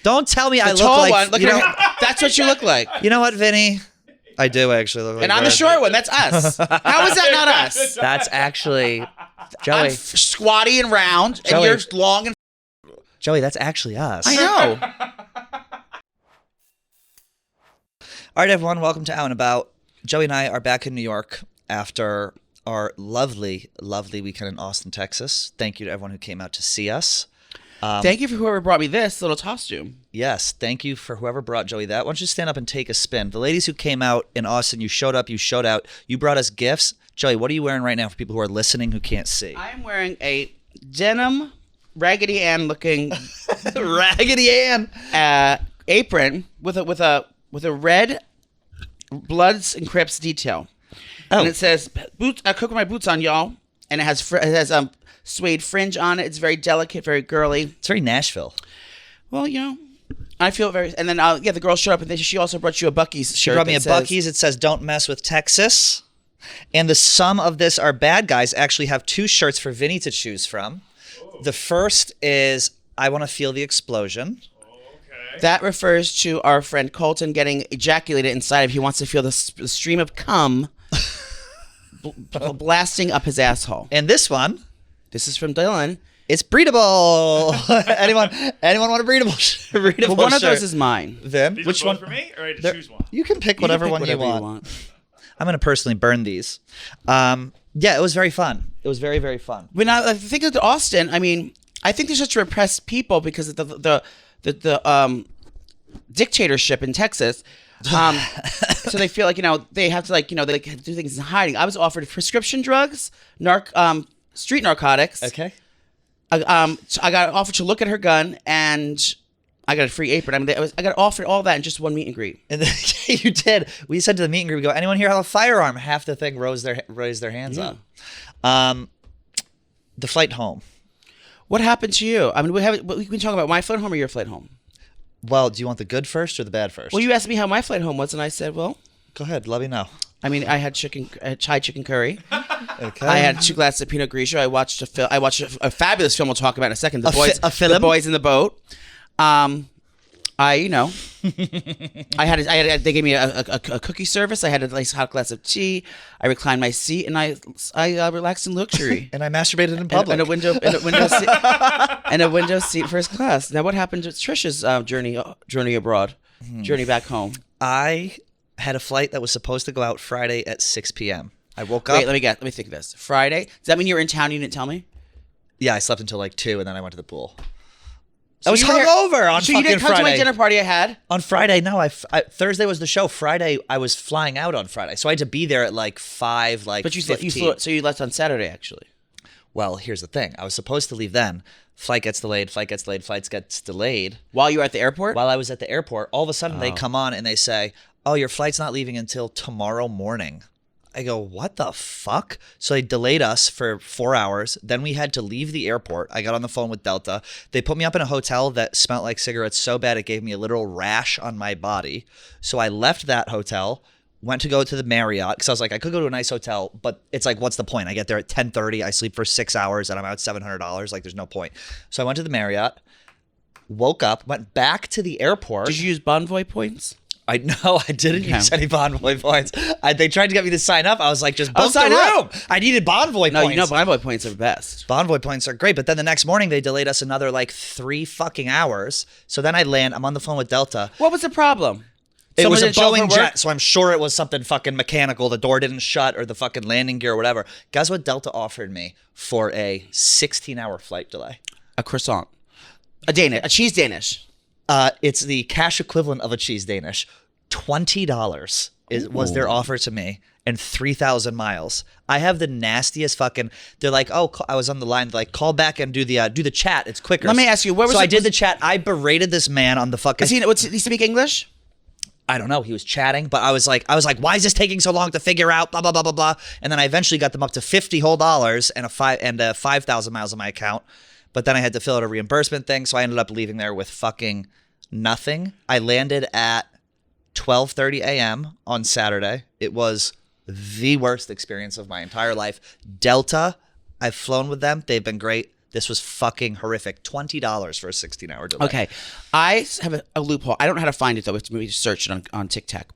Don't tell me I look tall like... one. Look at her. That's what you look like. You know what, Vinny? I do actually look like And I'm the short one. That's us. How is that not us? That's actually... Joey. I'm squatty and round, and you're long and... Joey, that's actually us. I know. All right, everyone. Welcome to Out and About. Joey and I are back in New York after our lovely, lovely weekend in Austin, Texas. Thank you to everyone who came out to see us. Thank you for whoever brought me this little costume. Yes, thank you for whoever brought Joey that. Why don't you stand up and take a spin? The ladies who came out in Austin, you showed up, you showed out, you brought us gifts. Joey, what are you wearing right now for people who are listening who can't see? I am wearing a denim, Raggedy Ann looking Raggedy Ann apron with a red Bloods and Crips detail. Oh. And it says, "Boots. I cook with my boots on, y'all." And it has suede fringe on it. It's very delicate, very girly. It's very Nashville. Well, you know, I feel very. And then the girl showed up, and then she also brought you a Buc-ee's shirt. She brought me a Buc-ee's. It says "Don't mess with Texas." And the sum of this, our bad guys actually have two shirts for Vinny to choose from. Oh. The first is "I Want to Feel the Explosion." That refers to our friend Colton getting ejaculated inside of. He wants to feel the stream of cum blasting up his asshole. And this one, this is from Dylan. It's breedable. anyone want a breedable? Well, one shirt? of those is mine. Then These which are one both for me, or I had to choose one? You can pick whatever one you want. I'm gonna personally burn these. Yeah, it was very fun. It was very, very fun. When I think of Austin, I mean, I think they're such repressed people because of the dictatorship in Texas. So they feel like, they have to they have to do things in hiding. I was offered prescription drugs, street narcotics. Okay. I got offered to look at her gun, and I got a free apron. I mean, I got offered all that in just one meet and greet. And then, you did. We said to the meet and greet, we go, anyone here have a firearm? Half the thing raised their hands up. The flight home. What happened to you? I mean, we can talk about my flight home or your flight home. Well, do you want the good first or the bad first? Well, you asked me how my flight home was, and I said, well... Go ahead, let me know. I mean, I had Thai chicken curry. Okay. I had 2 glasses of Pinot Grigio. I watched a fabulous film we'll talk about in a second. A film? The Boys in the Boat. They gave me a cookie service. I had a nice hot glass of tea. I reclined my seat, and I relaxed in luxury. And I masturbated in public. And a window seat first class. Now, what happened to Trish's journey abroad, journey back home? I had a flight that was supposed to go out Friday at 6 p.m. I woke up. Wait, let me think of this. Friday? Does that mean you were in town? You didn't tell me? Yeah, I slept until like 2, and then I went to the pool. So I was hungover on fucking Friday. So you didn't come to my dinner party I had? On Friday, no. Thursday was the show. Friday, I was flying out on Friday, so I had to be there at like 5, But you 15. So you left on Saturday, actually. Well, here's the thing. I was supposed to leave then. Flight gets delayed. Flights gets delayed. While you were at the airport? While I was at the airport, all of a sudden they come on and they say, "Oh, your flight's not leaving until tomorrow morning." I go, what the fuck? So they delayed us for 4 hours. Then we had to leave the airport. I got on the phone with Delta. They put me up in a hotel that smelled like cigarettes so bad it gave me a literal rash on my body. So I left that hotel, went to go to the Marriott because I was like, I could go to a nice hotel, but it's like, what's the point? I get there at 10:30. I sleep for 6 hours and I'm out $700. Like, there's no point. So I went to the Marriott, woke up, went back to the airport. Did you use Bonvoy points? I didn't use any Bonvoy points. They tried to get me to sign up. I was like, just book the room. I needed Bonvoy points. No, Bonvoy points are the best. Bonvoy points are great. But then the next morning, they delayed us another 3 fucking hours. So then I land. I'm on the phone with Delta. What was the problem? It was a Boeing jet, so I'm sure it was something fucking mechanical. The door didn't shut or the fucking landing gear or whatever. Guess what Delta offered me for a 16-hour flight delay? A croissant. A cheese Danish. It's the cash equivalent of a cheese Danish. $20 was their offer to me, and 3,000 miles. I have the nastiest fucking. They're like, oh, I was on the line. They're like, call back and do the chat. It's quicker. Let me ask you, I did the chat. I berated this man on the fucking. Does he speak English? I don't know. He was chatting, but I was like, why is this taking so long to figure out? Blah blah blah blah blah. And then I eventually got them up to $50 whole and 5,000 miles on my account. But then I had to fill out a reimbursement thing, so I ended up leaving there with fucking nothing. I landed at 12:30 a.m. on Saturday. It was the worst experience of my entire life. Delta, I've flown with them. They've been great. This was fucking horrific. $20 for a 16-hour delay. Okay, I have a loophole. I don't know how to find it though. We have to search it on TikTok.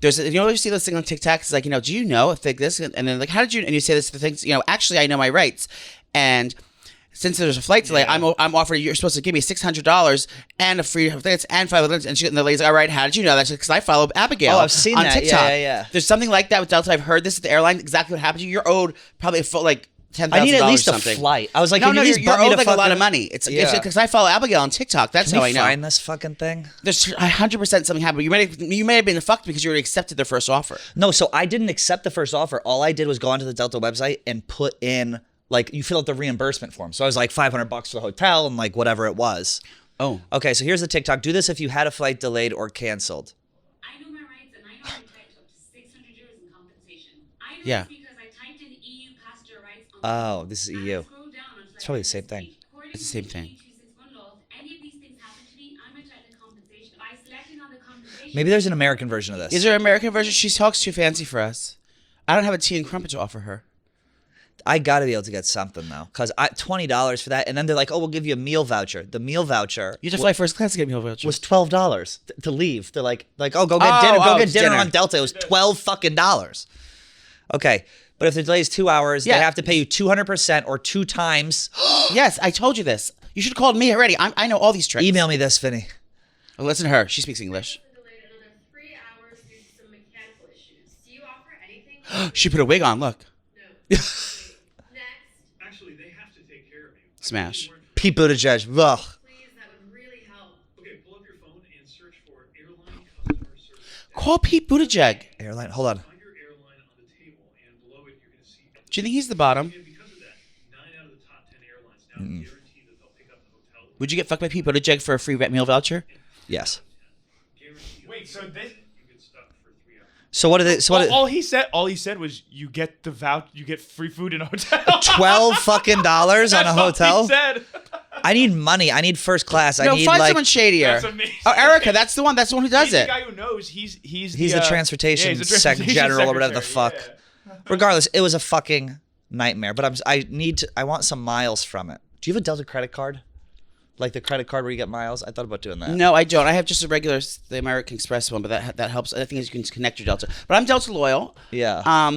There's, you see this thing on TikTok? It's like, do you know if this, and then like, how did you? And you say this to things, actually, I know my rights, and since there's a flight delay, I'm offering, you're supposed to give me $600 and a free tickets and 5 minutes. And the lady's like, all right, how did you know? That's because I follow Abigail. Oh, I've seen on that. TikTok. Yeah. There's something like that with Delta. I've heard this at the airline. Exactly what happened to you. You're owed probably like $10,000. I need at least something. a flight. I was like, no, you're owed like a lot fucking... of money. It's because I follow Abigail on TikTok. That's Can how we I know. find this fucking thing? There's 100% something happened. You may have been fucked because you already accepted their first offer. No, so I didn't accept the first offer. All I did was go onto the Delta website and put in, like, you fill out the reimbursement form. So I was like $500 for the hotel and like whatever it was. Oh. Okay, so here's the TikTok. Do this if you had a flight delayed or canceled. I know my rights and I know I'm entitled to up to 600 euros in compensation. I know Yeah. this because I typed in EU passenger rights on Oh, this is EU. scroll down until It's probably the same thing. It's the same thing. Any of these things happen to me, I'm entitled to compensation. By selecting on the compensation, Maybe there's an American version of this. Is there an American version? She talks too fancy for us. I don't have a tea and crumpet to offer her. I got to be able to get something though, because $20 for that, and then they're like, "Oh, we'll give you a meal voucher." The meal voucher You have to fly first class to get a meal voucher. was $12 to leave. They're like, "Oh, go get dinner. Go get dinner on Delta." It was $12 Okay, but if the delay is 2 hours, they have to pay you 200% or 2 times. Yes, I told you this. You should have called me already. I know all these tricks. Email me this, Vinny. Oh, listen to her. She speaks English. delayed another 3 hours due to some mechanical issues. Do you offer anything? She put a wig on. Look. No. Next. Actually, they have to take care of you. Smash. Pete Buttigieg. Ugh. Please, that would really help. Okay, pull up your phone and search for airline customer service. Call Pete Buttigieg. Airline. Hold on. Find your airline on the table, and below it, you're going to see. Do you think he's the bottom? And because of that, 9 out of the top 10 airlines now guarantee that they'll pick up the hotel. Would you get fucked by Pete Buttigieg for a free meal voucher? Yes. Guarantee. Wait, so this? You get stuck for 3 hours. So what did it? So what? All he said was you get you get free food in a hotel. $12 on a That's all hotel. he said. I need money. I need first class. I No, need find like someone shadier. That's amazing. Oh, Erica, that's the one. That's the one who does He's the it. guy who knows. He's He's the transportation he's the transportation general or whatever the secretary, fuck. yeah. Regardless, it was a fucking nightmare. But I want some miles from it. Do you have a Delta credit card? Like the credit card where you get miles? I thought about doing that. No, I don't. I have just a regular, the American Express one, but that helps. I think you can connect your Delta. But I'm Delta loyal. Yeah.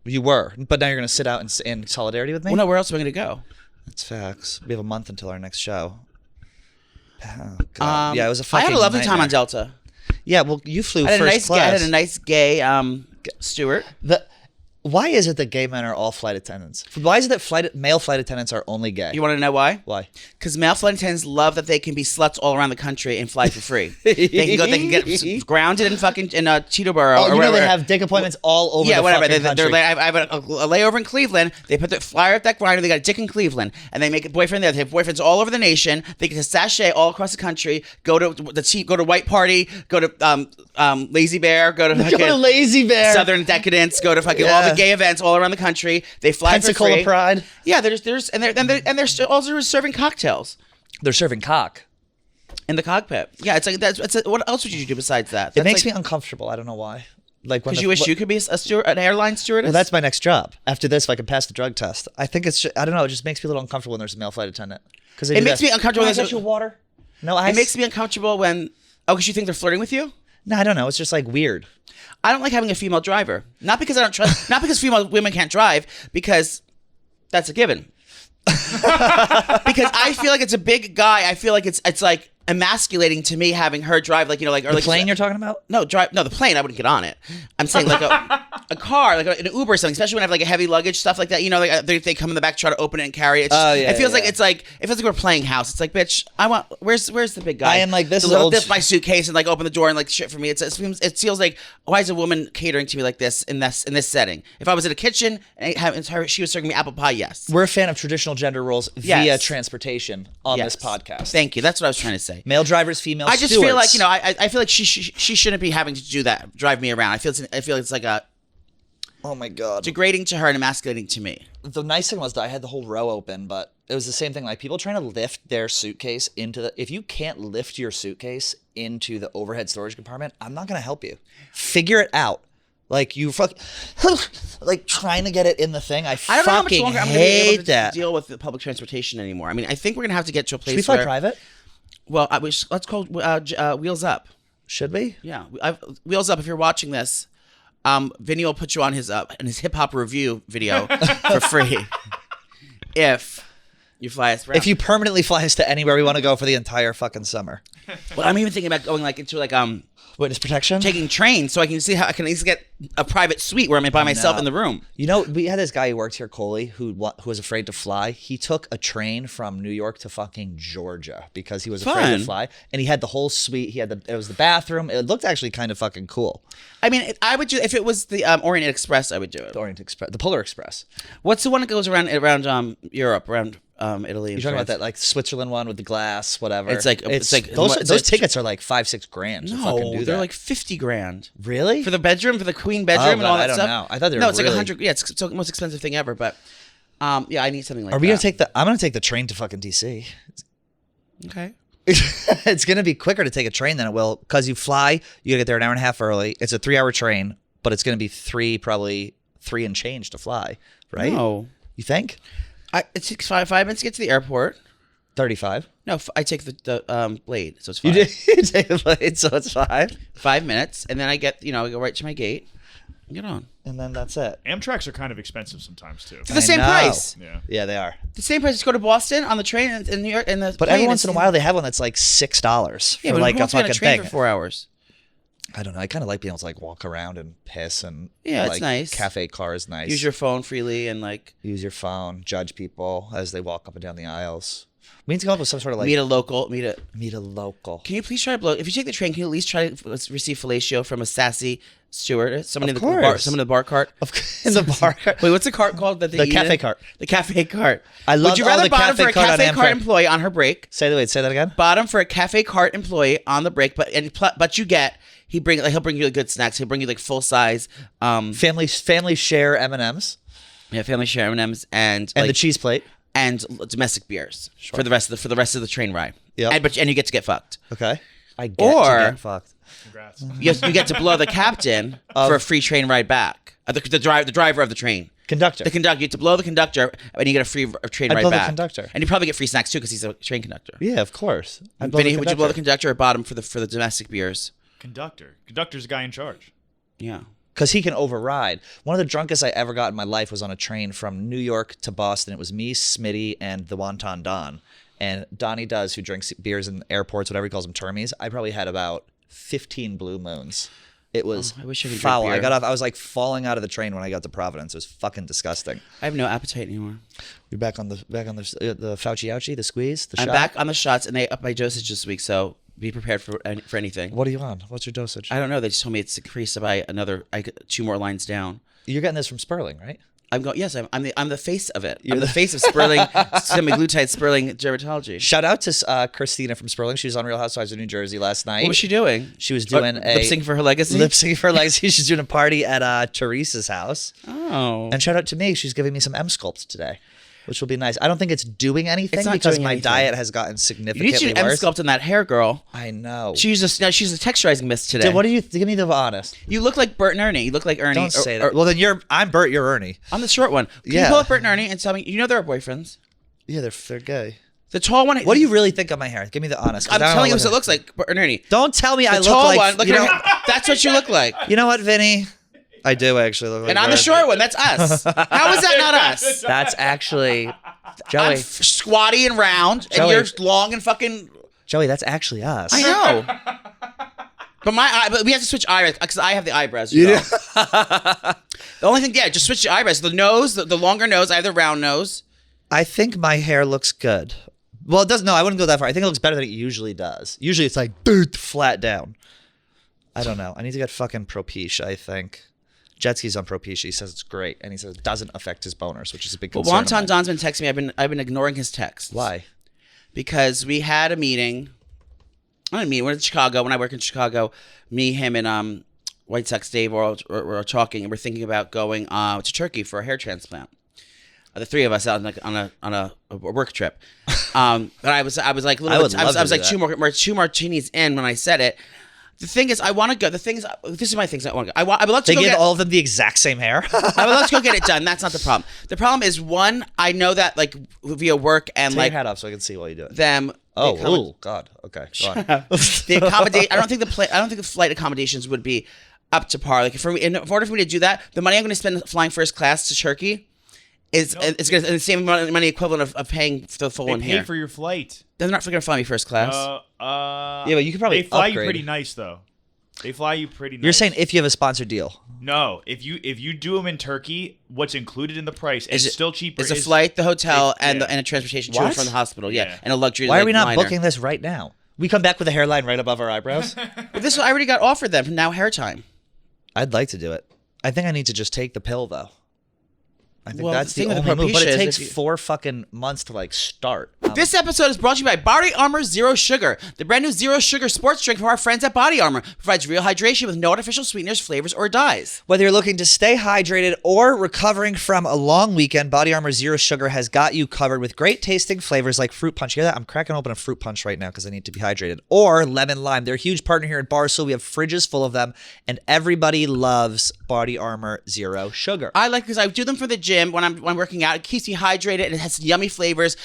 You were, but now you're gonna sit out in solidarity with me. Well, no, where else am I going to go? That's facts. We have a month until our next show. Oh, God. Yeah, it was a I fucking had a lovely time nightmare. on Delta. Yeah, well, you flew I had first a nice, class. I had a nice gay steward. Why is it that gay men are all flight attendants? Why is it that male flight attendants are only gay? You want to know why? Why? Because male flight attendants love that they can be sluts all around the country and fly for free. They can get grounded in fucking Teterboro. Oh, or you know whatever. they have dick appointments all over Yeah, the whatever. fucking country. I have a layover in Cleveland. They put the flyer at that grinder. They got a dick in Cleveland, and they make a boyfriend there. They have boyfriends all over the nation. They get to sashay all across the country. Go to White Party. Go to Lazy Bear. Go to Go to Lazy Bear. Southern Decadence. Go to fucking all the gay events all around the country. They fly Pensacola for free. Pride. Yeah, they're still also serving cocktails They're serving cock. in the cockpit. Yeah, it's like what else would you do besides that? It makes me uncomfortable. I don't know why. Like when because you wish you could be an airline stewardess. Well, that's my next job. After this, if I can pass the drug test, I think it's. I don't know. It just makes me a little uncomfortable when there's a male flight attendant. Because It makes me uncomfortable Can I when get there's you water? No ice. It makes me uncomfortable when because you think they're flirting with you. No, I don't know. It's just like weird. I don't like having a female driver. Not because I don't trust. Not because female women can't drive. Because that's a given. Because I feel like it's a big guy. I feel like it's like emasculating to me having her drive, like, you know, like, or The like plane you're talking about? No, the plane. I wouldn't get on it. I'm saying like a car, like an Uber or something. Especially when I have like a heavy luggage stuff like that. You know, like they come in the back, try to open it and carry it. It's just, yeah, it feels yeah. like it feels like we're playing house. It's like, bitch, I want. Where's the big guy? I am like, this to is old- lift my suitcase and like open the door and like shit for me. It feels like, why is a woman catering to me like this in this setting? If I was in a kitchen and she was serving me apple pie, yes. We're a fan of traditional gender roles via Yes. transportation on Yes. this podcast. Thank you. That's what I was trying to say. Male drivers, female I just stewards. feel like, you know, I feel like she shouldn't be having to do that, drive me around. I feel it's like a Oh my god. degrading to her and emasculating to me. The nice thing was that I had the whole row open, but it was the same thing. Like people trying to lift their suitcase into the. If you can't lift your suitcase into the overhead storage compartment, I'm not going to help you. Figure it out. Like you like trying to get it in the thing. I I don't know how much fucking longer I'm going to be able hate to that. deal with the public transportation anymore. I mean, I think we're going to have to get to a place Should we fly where, private? well, let's call Wheels Up. Should we? Yeah, Wheels Up. If you're watching this, Vinny will put you on his hip hop review video for free. If you fly us around. If you permanently fly us to anywhere we want to go for the entire fucking summer. Well, I'm even thinking about going like into like Witness protection? taking trains so I can see how I can at least get a private suite where I'm by myself No. in the room. You know, we had this guy who worked here, Coley, who was afraid to fly. He took a train from New York to fucking Georgia because he was afraid Fun. to fly. And he had the whole suite. It was the bathroom. It looked actually kind of fucking cool. I mean, I would do if it was the Orient Express. I would do it. The Orient Express, the Polar Express. What's the one that goes around Europe, around Italy? You're talking about that like Switzerland one with the glass, whatever. It's like those tickets are like $5-6 to fucking do No, they're that. like $50,000 Really? for the bedroom, for the queen bedroom, and God, all that I don't stuff. know. I thought they were no, it's really- like 100. Yeah, it's the most expensive thing ever. But yeah, I need something like Are that. we gonna take I'm gonna take the train to fucking DC. Okay. It's gonna be quicker to take a train than it will because you fly. You gotta get there an hour and a half early. It's a 3-hour train, but it's gonna be probably three and change to fly. Right? No, You think? it takes 5 minutes to get to the airport. 35. No, I take the blade, so it's 5. You take the plane, so it's 5, 5 minutes, and then I get I go right to my gate. And get on. and then that's it. Amtrak's are kind of expensive sometimes too. For the same know. price. Yeah. Yeah, they are. The same price. Just go to Boston on the train in New York, and the But plane, every once in a it's- while, they have one that's like $6 yeah, for but like who a wants to be on fucking train thing. for 4 hours? I don't know. I kind of like being able to like walk around and piss and Yeah, it's like, nice. Cafe car is nice. Use your phone freely and like Use your phone. Judge people as they walk up and down the aisles. We need to come up with some sort of like meet a local. Meet a. local. Can you please try to blow? If you take the train, can you at least try to receive fellatio from a sassy stewardess? Someone Of in the bar. course. Someone in the bar cart. In the bar. Wait, what's the cart called? That they The eat cafe in? cart. The cafe cart. I love Would you all rather the bottom cafe for a cart on cafe cart Amtrak. employee on her break? Say that again. Bottom for a cafe cart employee on the break, but you get he'll bring you good snacks. He'll bring you like full size Family share M&Ms family share M&Ms and and the cheese plate. and domestic beers for the rest of the train ride. Yep. And you get to get fucked. Okay. I get Or- to get fucked. Congrats. You get to blow the captain for a free train ride back. The driver of the train. Conductor. The conductor. You get to blow the conductor, and you get a free train I'd ride blow the back. conductor. And you probably get free snacks too because he's a train conductor. Yeah, of course. I'd blow Vinny, the would you blow the conductor. conductor or bottom for the domestic beers? Conductor's the guy in charge. Yeah. Because he can override. One of the drunkest I ever got in my life was on a train from New York to Boston. It was me, Smitty, and the Wonton Don. And Donnie Does, who drinks beers in airports, whatever he calls them, termies. I probably had about 15 Blue Moons. It was I wish I could drink foul. I beer. got off. I was like falling out of the train when I got to Providence. It was fucking disgusting. I have no appetite anymore. You're back on the Fauci ouchie, the squeeze, the I'm shot. back on the shots, and they upped my dosage this week, so be prepared for anything. What are you on? What's your dosage? I don't know. They just told me it's increased by I get 2 more lines down. You're getting this from Sperling, right? I'm going. Yes, I'm the face of it. I'm the face of Sperling semaglutide Sperling dermatology. Shout out to Christina from Sperling. She was on Real Housewives of New Jersey last night. What was she doing? She was doing lip sync for her legacy. Lip sync for her legacy. She's doing a party at Teresa's house. Oh, And shout out to me. She's giving me some M-Sculpt today, which will be nice. I don't think it's doing anything It's not because doing my anything. diet has gotten you need significantly to worse. sculpt on that hair, girl. I know. She's a texturizing mist today. Dude, what do you give me the honest? You look like Bert and Ernie. You look like Ernie. Don't say that. Well, then I'm Bert. You're Ernie. I'm the short one. Can you Yeah. pull up Bert and Ernie and tell me? You know they're boyfriends. Yeah, they're gay. The tall one. What do you really think of my hair? Give me the honest. 'cause I'm I don't telling you, look what it looks like Bert and Ernie. Don't tell me The I look tall like one. Look you at know. her. That's what you look like. You know what, Vinny? I do actually look like. And I'm the Bert. short one. That's us. How is that not us? That's actually I'm Joey. squatty and round, and Joey. you're long and fucking. Joey, that's actually us. I know. But we have to switch eyebrows because I have the eyebrows. You know? The only thing, just switch the eyebrows. The nose, the longer nose. I have the round nose. I think my hair looks good. Well, it doesn't. No, I wouldn't go that far. I think it looks better than it usually does. Usually, it's like flat down. I don't know. I need to get fucking Propecia, I think. Jetski's on Propecia. He says it's great, and he says it doesn't affect his boners, which is a big But concern. of Wonton mine. Don's been texting me. I've been ignoring his texts. Why? Because we had a meeting. I mean, we're in Chicago. When I work in Chicago, me, him, and White Sox Dave were talking, and we're thinking about going to Turkey for a hair transplant. The three of us out on a work trip. But I was like, I would love to I was do like that. two martinis in when I said it. The thing is, I want to go. This is my things I want to go. I would love to They go give get all of them the exact same hair. I would love to go get it done. That's not the problem. The problem is, one, I know that like via work and Take like your hat off so I can see while you do it. them. Oh, God. Okay, go on. The accommodation. I don't think the flight accommodations would be up to par. Like for me, in order for me to do that, the money I'm going to spend flying first class to Turkey is it's going to the same amount of money equivalent of paying for the full They one pay here. for your flight. They're not going to fly me first class. Yeah, but you could probably They fly upgrade. you pretty nice though. They fly you pretty nice. You're saying if you have a sponsored deal. No, if you do them in Turkey, what's included in the price is still cheaper. It's a flight, the hotel, and yeah. a transportation to and What? from the hospital. Yeah, Yeah. and a luxury. Why are we not liner. booking this right now? We come back with a hairline right above our eyebrows. But this I already got offered them. Now hair time. I'd like to do it. I think I need to just take the pill though. I think Well, that's the the thing with only move. But Propecia it is takes if you- 4 fucking months to like start. This episode is brought to you by Body Armor Zero Sugar. The brand new Zero Sugar sports drink from our friends at Body Armor provides real hydration with no artificial sweeteners, flavors, or dyes. Whether you're looking to stay hydrated or recovering from a long weekend, Body Armor Zero Sugar has got you covered with great tasting flavors like fruit punch. You hear that? I'm cracking open a fruit punch right now because I need to be hydrated. Or lemon lime. They're a huge partner here at Barstool. We have fridges full of them, and everybody loves Body Armor Zero Sugar. I like because I do them for the gym when I'm working out. It keeps me hydrated and it has yummy flavors.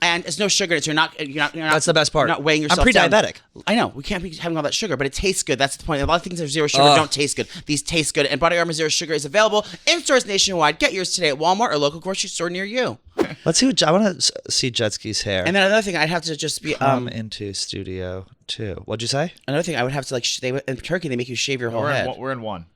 And it's no sugar. So you're not. That's the best part. You're not weighing yourself. I'm pre-diabetic. Down. I know we can't be having all that sugar, but it tastes good. That's the point. A lot of things that are zero sugar don't taste good. These taste good, and Body Armor Zero Sugar is available in stores nationwide. Get yours today at Walmart or local grocery store near you. Let's see what I want to see Jetski's hair. And then another thing, I'd have to just be Come into Studio 2. What'd you say? another thing. I would have to like in Turkey they make you shave your whole head. We're in one.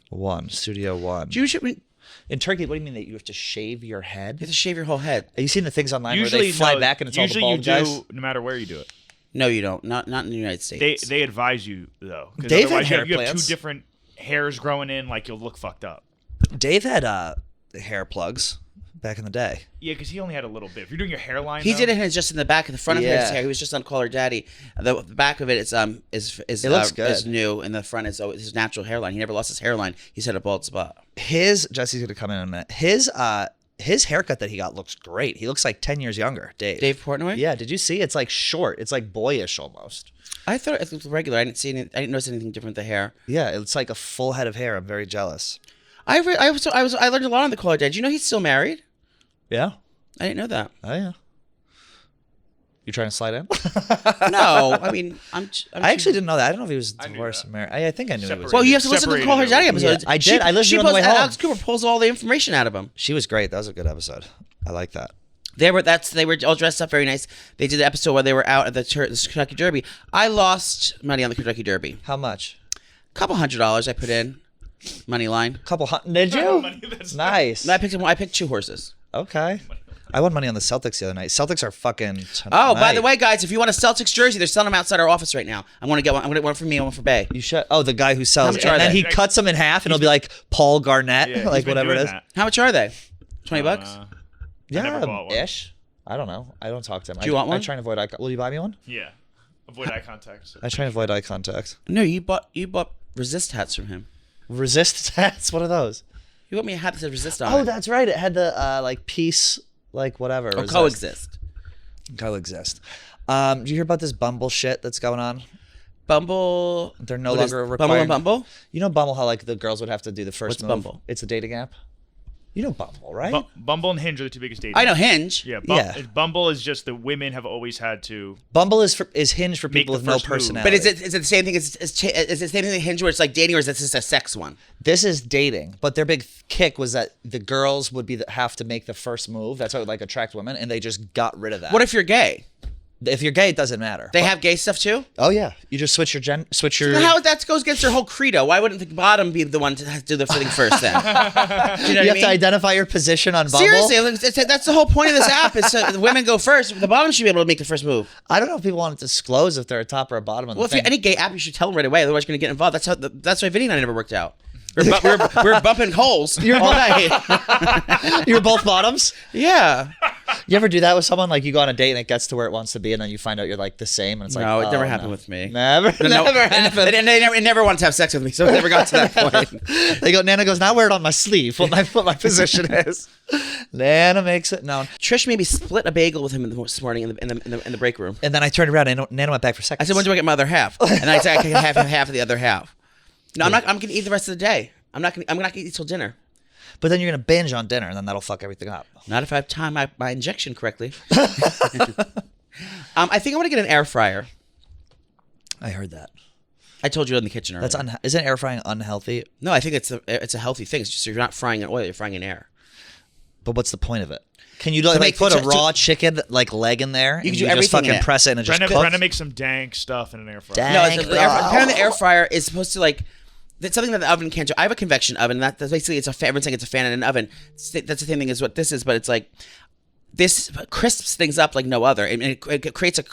1. Studio 1. You should. In Turkey, what do you mean that you have to shave your head? You have to shave your whole head. Have you seen the things online Usually where they fly no, back and it's all the usually bald you do guys? no matter where you do it. No, you don't. Not in the United States. They advise you though. 'Cause Dave had otherwise hair you have two plants. different hairs growing in, like you'll look fucked up. Dave had hair plugs back in the day. Yeah, because he only had a little bit. If you're doing your hairline, He though, did it just in the back of the front of his Yeah. hair. He was just on Call Her Daddy. The back of it is It looks good. is new, and the front is his natural hairline. He never lost his hairline. He's had a bald spot. Jesse's gonna come in a minute. His haircut that he got looks great. He looks like 10 years younger, Dave. Dave Portnoy. Yeah, did you see? It's like short. It's like boyish almost. I thought it looked regular. I didn't notice anything different with the hair. Yeah, it's like a full head of hair. I'm very jealous. I learned a lot on the Call Her Daddy. Did you know he's still married? Yeah. I didn't know that. Oh yeah. You trying to slide in? No, I mean I actually didn't know that. I don't know if he was knew divorced that. or married. I think I knew he was. Separated. Well, you have to listen to the Call Her Daddy Separated. episode. Yeah, I did. I listened to it on the way home. Alex Cooper pulls all the information out of him. She was great. That was a good episode. I like that. They were all dressed up very nice. They did the episode where they were out at the Kentucky Derby. I lost money on the Kentucky Derby. How much? Couple $100 I put in money line. Couple hundred. Did you? Money, that's Nice. I picked 2 horses. Okay. I won money on the Celtics the other night. Celtics are fucking. Oh, by the tonight. way, guys, if you want a Celtics jersey, they're selling them outside our office right now. I'm gonna get one. I'm gonna get one for me and one for Bay. You should. Oh, the guy who sells, much and are then they? he cuts them in half, and it'll be like Paul Garnett, Yeah, he's like been whatever it doing is. that. How much are they? $20? Yeah, never bought one. ish. I don't know. I don't talk to him. Do you want one? I try and avoid eye. Will you buy me one? Yeah. Avoid eye contact. I try and avoid eye contact. No, you bought resist hats from him. Resist hats. What are those? You got me a hat that said resist on Oh, it. that's right. It had the like peace, like whatever. Or resist. coexist. Coexist. Do you hear about this Bumble shit that's going on? Bumble. They're no what is- longer Bumble requiring. and Bumble. You know Bumble, how like the girls would have to do the first What's move. Bumble? It's a dating app. You know Bumble, right? Bumble and Hinge are the two biggest dating. I know apps. Hinge. Yeah, Yeah. Bumble is just the women have always had to. Bumble is Hinge for Make people the with no first move. personality. But is it the same thing as is it the same thing that Hinge where it's like dating, or is this just a sex one? This is dating, but their big kick was that the girls would have to make the first move. That's what would like attract women, and they just got rid of that. What if you're gay? If you're gay, it doesnn't matter. They have gay stuff too. Oh yeah, you just switch your. How that goes against their whole credo? Why wouldn't the bottom be the one to do the thing first then? Do you know You what I have mean? to identify your position on Bumble. Seriously, that's the whole point of this app. Is the women go first. The bottom should be able to make the first move. I don't know if people want to disclose if they're a top or a bottom. Well, if you're any gay app, you should tell them right away. Otherwise, you're going to get involved. That's why Vinny and I never worked out. We're bumping holes all night. You were both bottoms. Yeah. You ever do that with someone? Like you go on a date and it gets to where it wants to be, and then you find out you're like the same, and it's like, No, it never oh, happened no. with me. Never happened. They never wanted to have sex with me, so it never got to that point. They go, Nana goes, now wear it on my sleeve, what my position is. Nana makes it known. Trish made me split a bagel with him this morning in the break room. And then I turned around and Nana went back for seconds. I said, when do I get my other half? And I said I can have half of the other half. No, I'm gonna eat the rest of the day. I'm not gonna eat till dinner. But then you're going to binge on dinner, and then that'll fuck everything up. Not if I have time my injection correctly. I think I want to get an air fryer. I heard that. I told you in the kitchen earlier. Isn't air frying unhealthy? No, I think it's a healthy thing. It's just you're not frying in oil, you're frying in air. But what's the point of it? Can you like put a raw chicken like leg in there? You can and do just everything in fucking it. press it and it just cooks? Brenna makes some dank stuff in an air fryer. No, apparently the air fryer is supposed to like. That's something that the oven can't do. I have a convection oven. That's basically everyone's saying it's a fan in an oven. That's the same thing as what this is, but it's like this crisps things up like no other. It creates a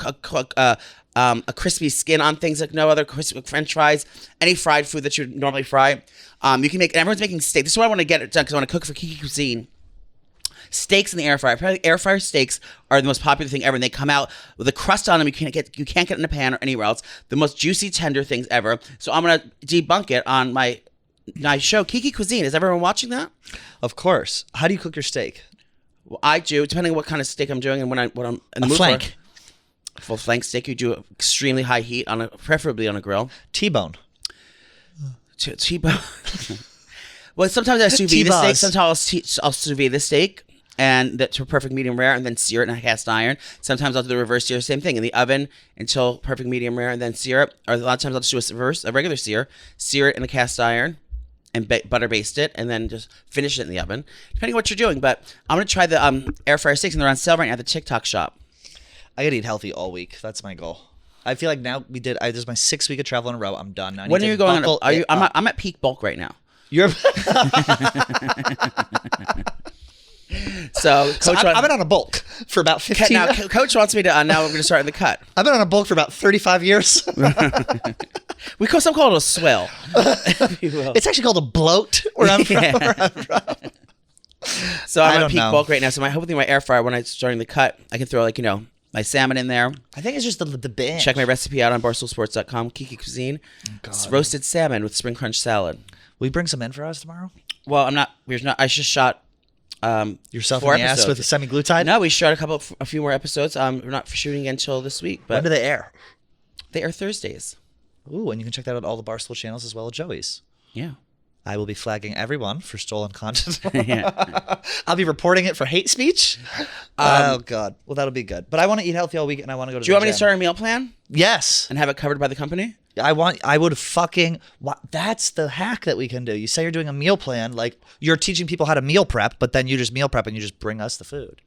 crispy skin on things like no other. Crispy French fries, any fried food that you would normally fry. You can make. Everyone's making steak. This is why I want to get it done because I want to cook for Kiki Cuisine. Steaks in the air fryer. Apparently, air fryer steaks are the most popular thing ever, and they come out with a crust on them. You can't get in a pan or anywhere else. The most juicy, tender things ever. So I'm gonna debunk it on my show, Kiki Cuisine. Is everyone watching that? Of course. How do you cook your steak? Well, I do, depending on what kind of steak I'm doing and what I'm in the mood flank. for. Full flank steak, you do extremely high heat preferably on a grill. T-bone. T-bone. Well, sometimes I sous vide the steak. Sometimes I'll sous vide the steak. And that's for perfect medium rare, and then sear it in a cast iron. Sometimes I'll do the reverse sear, same thing, in the oven until perfect medium rare, and then sear it. Or a lot of times I'll just do a regular sear it in a cast iron, and butter baste it, and then just finish it in the oven, depending on what you're doing. But I'm gonna try the air fryer steaks, and they're on sale right now at the TikTok shop. I gotta eat healthy all week. That's my goal. I feel like now this is my 6th week of travel in a row. I'm done. Now I When need are to you going? buckle I'm at peak bulk right now. You're. So I've been on a bulk for about 15 now, years. Coach wants me to. Now we're going to start in the cut. I've been on a bulk for about 35 years. Some call it a swell. It's actually called a bloat where I'm from. So I'm I at don't peak know. bulk right now. So hopefully my air fryer, when I'm starting the cut, I can throw my salmon in there. I think it's just the binge. Check my recipe out on barstoolsports.com. Kiki Cuisine. It's roasted salmon with spring crunch salad. Will you bring some in for us tomorrow? Well, I'm not. I just shot. Yourself 4 in the ass episodes. with semi-glutide? No, we shot a few more episodes. We're not shooting until this week, but When do they air? they are Thursdays. Ooh, and you can check that out on all the Barstool channels as well as Joey's. Yeah. I will be flagging everyone for stolen content. Yeah. I'll be reporting it for hate speech. Oh, God. Well, that'll be good. But I want to eat healthy all week, and I want to go to Do you want me to start a meal plan Yes. and have it covered by the company? I would fucking. That's the hack that we can do. You say you're doing a meal plan, like you're teaching people how to meal prep, but then you just meal prep and you just bring us the food.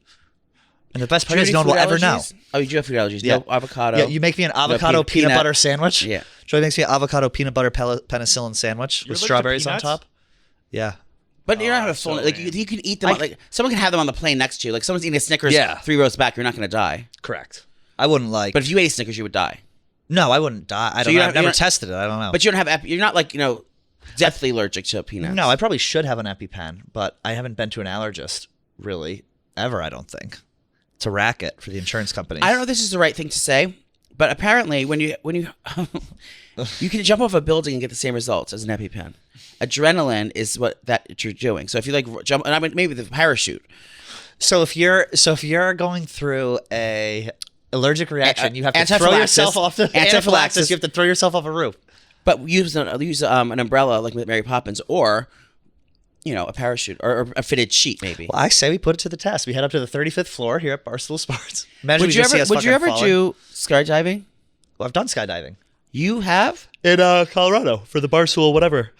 And the best part is no one will ever know. Oh, you do have food allergies. Yeah. No avocado. Yeah, you make me an avocado peanut butter sandwich. Yeah. Joey makes me an avocado peanut butter penicillin sandwich with allergic to strawberries on peanuts? top. Yeah. But you're not having a full. so Like lame. you can eat them. Like someone can have them on the plane next to you. Like someone's eating a Snickers 3 rows back. You're not going to die. Correct. I wouldn't like. But if you ate a Snickers, you would die. No, I wouldn't die. I don't know. I've never tested it. I don't know. But you don't have. You're not like deathly allergic to peanuts. No, I probably should have an EpiPen, but I haven't been to an allergist really ever. I don't think. It's a racket for the insurance companies. I don't know if this is the right thing to say, but apparently when you you can jump off a building and get the same results as an EpiPen. Adrenaline is what that you're doing. So if you like jump, and I mean maybe the parachute. So if you're going through a allergic reaction, you have to throw Anaphylaxis. yourself off the anaphylaxis. You have to throw yourself off a roof. But use an umbrella like with Mary Poppins, or a parachute or a fitted sheet maybe. Well, I say we put it to the test. We head up to the 35th floor here at Barstool Sports. Imagine Would we you just see us ever fucking falling. do skydiving? Well, I've done skydiving You have? in Colorado for the Barstool whatever.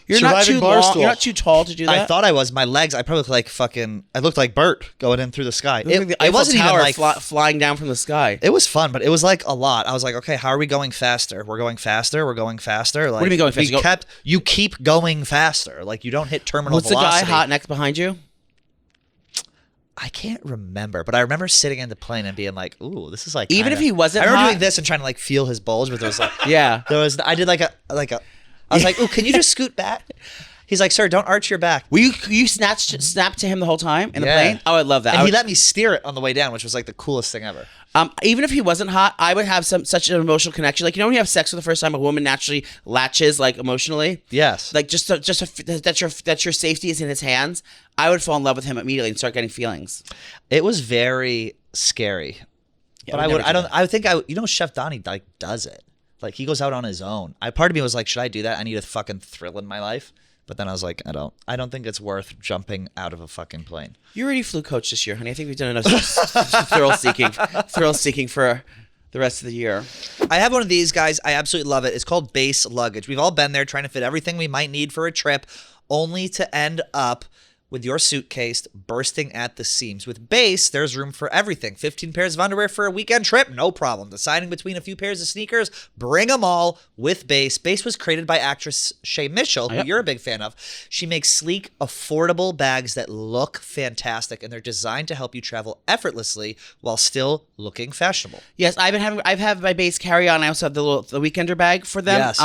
You're not Surviving too long. Barstool. You're not too tall to do that. I thought I was. My legs. I probably looked like fucking. I looked like Bert going in through the sky. It, like the It wasn't even Tower like. flying down from the sky. It was fun, but it was like a lot. I was like, okay, how are we going faster? We're going faster. We're going faster. Like, do you mean going faster? You keep going faster. Like you don't hit terminal Was the velocity. guy hot next behind you? I can't remember, but I remember sitting in the plane and being like, "Ooh, this is like." Even if he wasn't I remember hot? doing this and trying to like feel his bulge, but there was like, Yeah. I did like a. I was like, "Ooh, can you just scoot back?" He's like, sir, don't arch your back. Will you snap to him the whole time in the Yeah. plane? Oh, I love that. And he let me steer it on the way down, which was like the coolest thing ever. Even if he wasn't hot, I would have such an emotional connection. Like, you know when you have sex for the first time, a woman naturally latches like emotionally. Yes. Like that your safety is in his hands. I would fall in love with him immediately and start getting feelings. It was very scary. Yeah, But I think Chef Donnie like does it. Like he goes out on his own. Part of me was like, should I do that? I need a fucking thrill in my life. But then I was like, I don't think it's worth jumping out of a fucking plane. You already flew coach this year, honey. I think we've done enough thrill seeking for the rest of the year. I have one of these, guys. I absolutely love it. It's called base luggage. We've all been there trying to fit everything we might need for a trip, only to end up with your suitcase bursting at the seams. With Base, there's room for everything. 15 pairs of underwear for a weekend trip? No problem. Deciding between a few pairs of sneakers? Bring them all with Base. Base was created by actress Shay Mitchell, who you're a big fan of. She makes sleek, affordable bags that look fantastic, and they're designed to help you travel effortlessly while still looking fashionable. Yes, I've had my Base carry-on. I also have the weekender bag for them. Yes.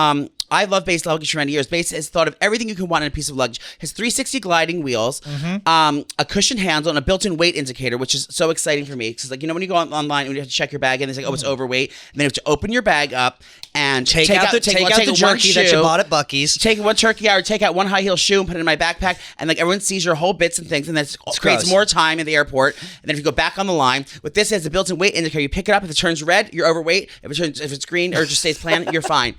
I love Base luggage for many years. Base has thought of everything you can want in a piece of luggage. It has 360 gliding wheels, a cushion handle, and a built-in weight indicator, which is so exciting for me. Because, like, you know, when you go online and you have to check your bag, and it's like, oh, it's overweight, and then you have to open your bag up and Take out the jerky that you bought at Buc-ee's. Take one turkey out, or take out one high heel shoe and put it in my backpack, and like everyone sees your whole bits and things, and that creates gross. more time in the airport. And then if you go back on the line, with this as a built-in weight indicator, you pick it up. If it turns red, you're overweight. If it's green or just stays plain, you're fine.